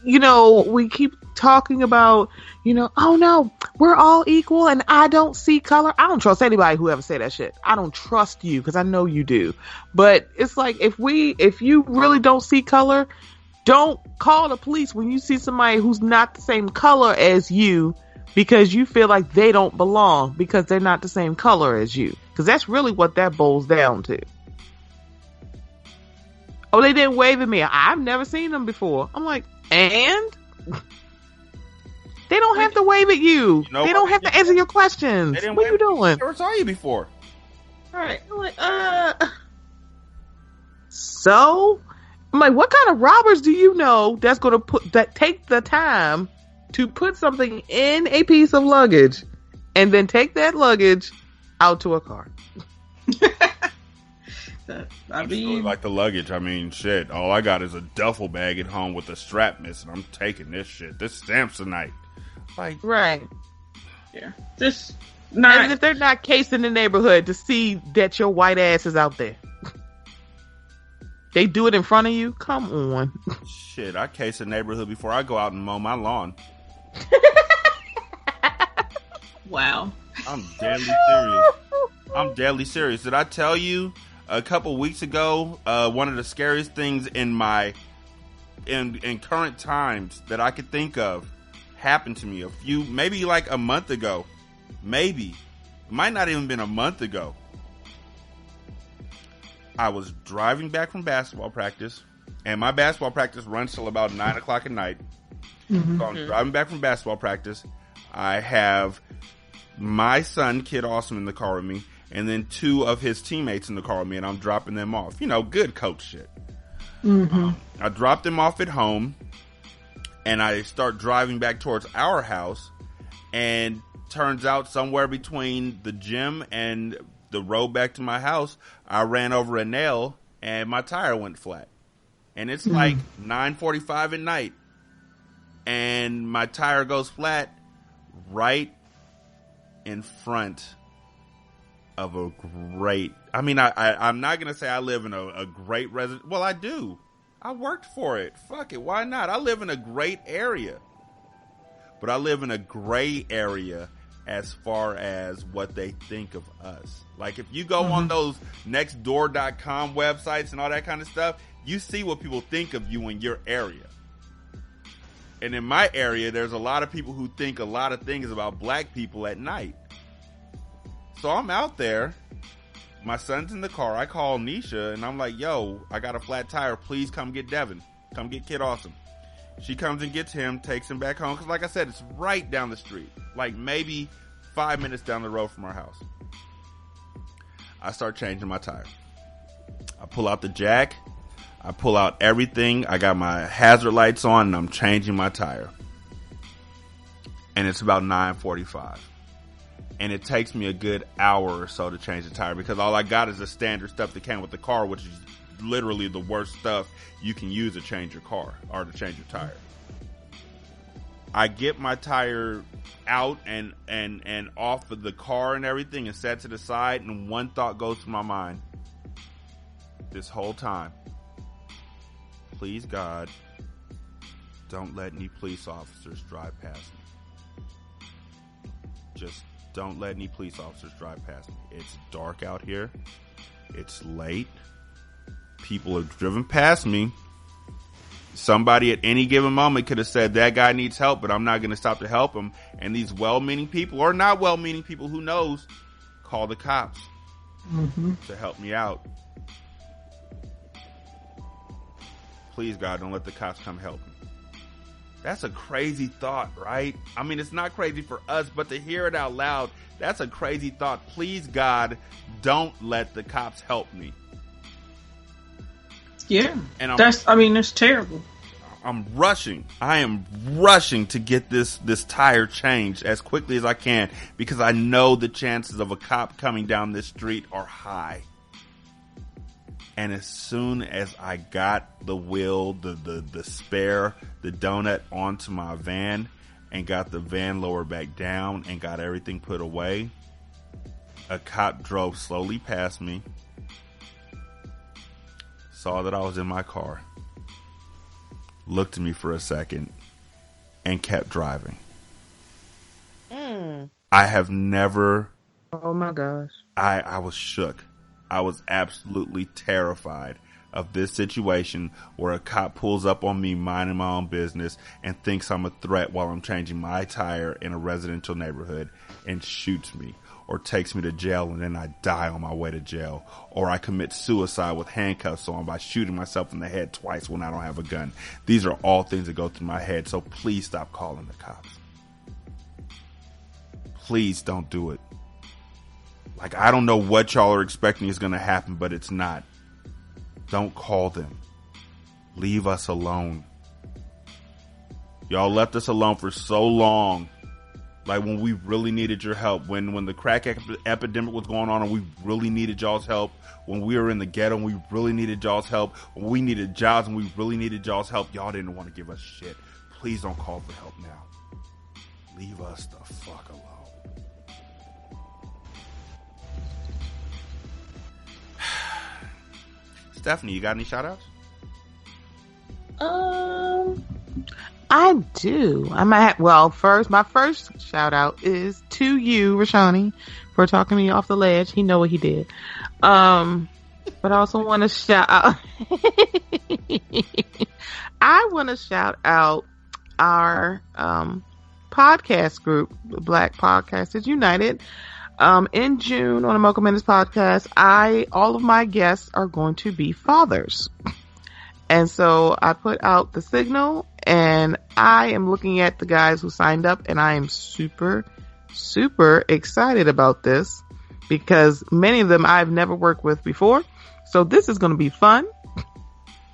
we keep talking about, oh no, we're all equal and I don't see color. I don't trust anybody who ever say that shit. I don't trust you because I know you do. But it's like, if you really don't see color, don't call the police when you see somebody who's not the same color as you because you feel like they don't belong because they're not the same color as you. Because that's really what that boils down to. Oh, they didn't wave at me. I've never seen them before. I'm like, and? They don't have to wave at you. They don't have to answer your questions. What are you doing? I never saw you before. All right. I'm like, So I'm like, what kind of robbers do you know that's going to take the time to put something in a piece of luggage and then take that luggage out to a car? I mean, like the luggage. I mean, shit. All I got is a duffel bag at home with a strap missing. I'm taking this shit. This Samsonite. Like, right. Yeah. Just not. As if they're not casing the neighborhood to see that your white ass is out there. They do it in front of you? Come on. Shit, I case the neighborhood before I go out and mow my lawn. Wow. I'm deadly serious. I'm deadly serious. Did I tell you a couple weeks ago, one of the scariest things in current times that I could think of happened to me maybe like a month ago. Maybe. It might not even been a month ago. I was driving back from basketball practice, and my basketball practice runs till about 9 o'clock at night. Mm-hmm. So I'm driving back from basketball practice. I have my son, Kid Awesome, in the car with me, and then 2 of his teammates in the car with me, and I'm dropping them off. You know, good coach shit. Mm-hmm. I dropped them off at home, and I start driving back towards our house, and turns out somewhere between the gym and the road back to my house, I ran over a nail, and my tire went flat. And it's like 9:45 at night, and my tire goes flat right in front of a great, I'm not going to say I live in a great resident. Well, I do. I worked for it. Fuck it. Why not? I live in a great area. But I live in a gray area as far as what they think of us. Like, if you go on those nextdoor.com websites and all that kind of stuff, you see what people think of you in your area. And in my area, there's a lot of people who think a lot of things about black people at night. So I'm out there. My son's in the car. I call Nisha, and I'm like, yo, I got a flat tire. Please come get Devin. Come get Kid Awesome. She comes and gets him, takes him back home. Because like I said, it's right down the street. Like maybe 5 minutes down the road from our house. I start changing my tire. I pull out the jack. I pull out everything. I got my hazard lights on, and I'm changing my tire. And it's about 9:45. And it takes me a good hour or so to change the tire, because all I got is the standard stuff that came with the car, which is literally the worst stuff you can use to change your car or to change your tire. I get my tire out and off of the car and everything and set to the side, and one thought goes through my mind this whole time. Please, God, don't let any police officers drive past me. Just don't let any police officers drive past me. It's dark out here. It's late. People have driven past me. Somebody at any given moment could have said, that guy needs help, but I'm not going to stop to help him. And these well-meaning people, or not well-meaning people, who knows, call the cops to help me out. Please, God, don't let the cops come help me. That's a crazy thought, right? I mean, it's not crazy for us, but to hear it out loud, that's a crazy thought. Please, God, don't let the cops help me. Yeah. And it's terrible. I'm rushing. I am rushing to get this tire changed as quickly as I can, because I know the chances of a cop coming down this street are high. And as soon as I got the wheel, the spare, the donut onto my van and got the van lowered back down and got everything put away, a cop drove slowly past me, saw that I was in my car, looked at me for a second, and kept driving. I have never... Oh my gosh. I was shook. I was absolutely terrified of this situation where a cop pulls up on me minding my own business and thinks I'm a threat while I'm changing my tire in a residential neighborhood and shoots me, or takes me to jail and then I die on my way to jail, or I commit suicide with handcuffs on by shooting myself in the head twice when I don't have a gun. These are all things that go through my head, so please stop calling the cops. Please don't do it. Like, I don't know what y'all are expecting is going to happen, but it's not. Don't call them. Leave us alone. Y'all left us alone for so long. Like when we really needed your help. When the crack epidemic was going on and we really needed y'all's help. When we were in the ghetto and we really needed y'all's help. When we needed jobs and we really needed y'all's help. Y'all didn't want to give us shit. Please don't call for help now. Leave us the fuck alone. Stephanie, you got any shout outs? I do. I might have, my first shout out is to you, Rashani, for talking me off the ledge. He know what he did. But I also want to shout out I want to shout out our podcast group, Black Podcasters United. In June on the Mocha Minutes podcast, all of my guests are going to be fathers. And so I put out the signal, and I am looking at the guys who signed up, and I am super, super excited about this because many of them I've never worked with before. So this is going to be fun.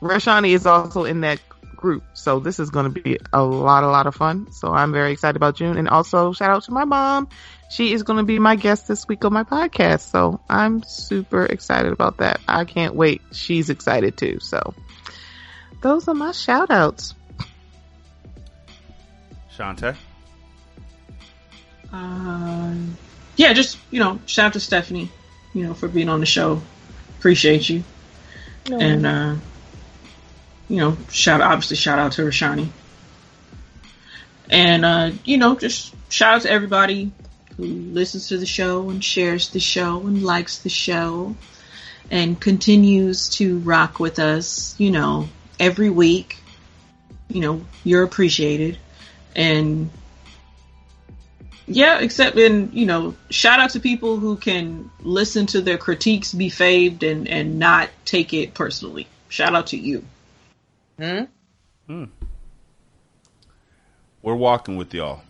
Rashani is also in that group. So this is going to be a lot of fun. So I'm very excited about June. And also shout out to my mom. She is going to be my guest this week on my podcast. So I'm super excited about that. I can't wait. She's excited too. So those are my shout outs. Shantae? Yeah, just, shout out to Stephanie, for being on the show. Appreciate you. No. And, shout out to Rashani. And, just shout out to everybody who listens to the show and shares the show and likes the show and continues to rock with us, every week. You're appreciated. And yeah, shout out to people who can listen to their critiques be faved and not take it personally. Shout out to you. We're walking with y'all.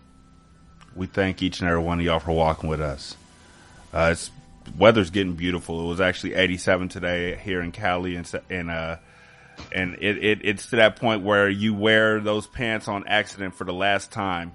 We thank each and every one of y'all for walking with us. Weather's getting beautiful. It was actually 87 today here in Cali, and it's to that point where you wear those pants on accident for the last time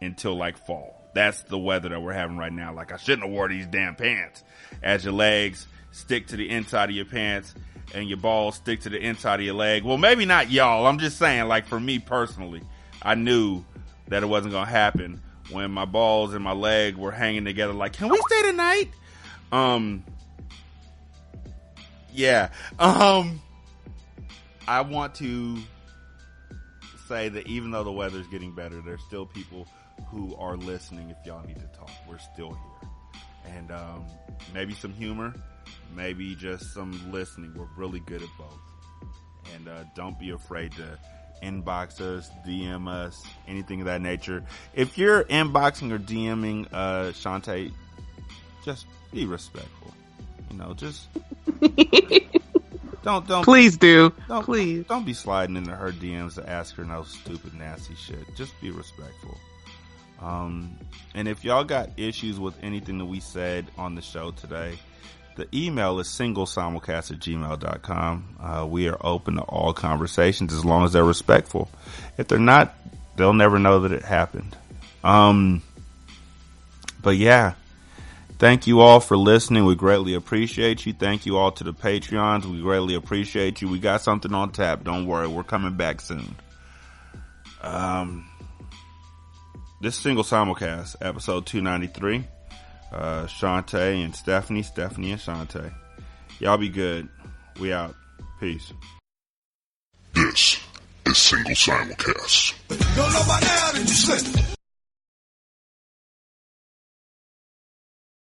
until like fall. That's the weather that we're having right now. Like, I shouldn't have wore these damn pants. As your legs stick to the inside of your pants and your balls stick to the inside of your leg. Well, maybe not y'all. I'm just saying, like, for me personally, I knew that it wasn't going to happen when my balls and my leg were hanging together like, can we stay tonight? Yeah. I want to say that even though the weather's getting better, there's still people who are listening. If y'all need to talk, we're still here. And maybe some humor, maybe just some listening. We're really good at both. And don't be afraid to inbox us, DM us, anything of that nature. If you're inboxing or DMing Shantae, just be respectful. Just don't please do. Please don't be sliding into her DMs to ask her no stupid nasty shit. Just be respectful. And if y'all got issues with anything that we said on the show today, the email is singlesimulcast@gmail.com. We are open to all conversations as long as they're respectful. If they're not, they'll never know that it happened. But yeah, thank you all for listening. We greatly appreciate you. Thank you all to the Patreons. We greatly appreciate you. We got something on tap. Don't worry. We're coming back soon. This Single Simulcast, episode 293. Shantae and Stephanie and Shantae. Y'all be good. We out. Peace. This is Single Simulcast. Don't know by now that you slip.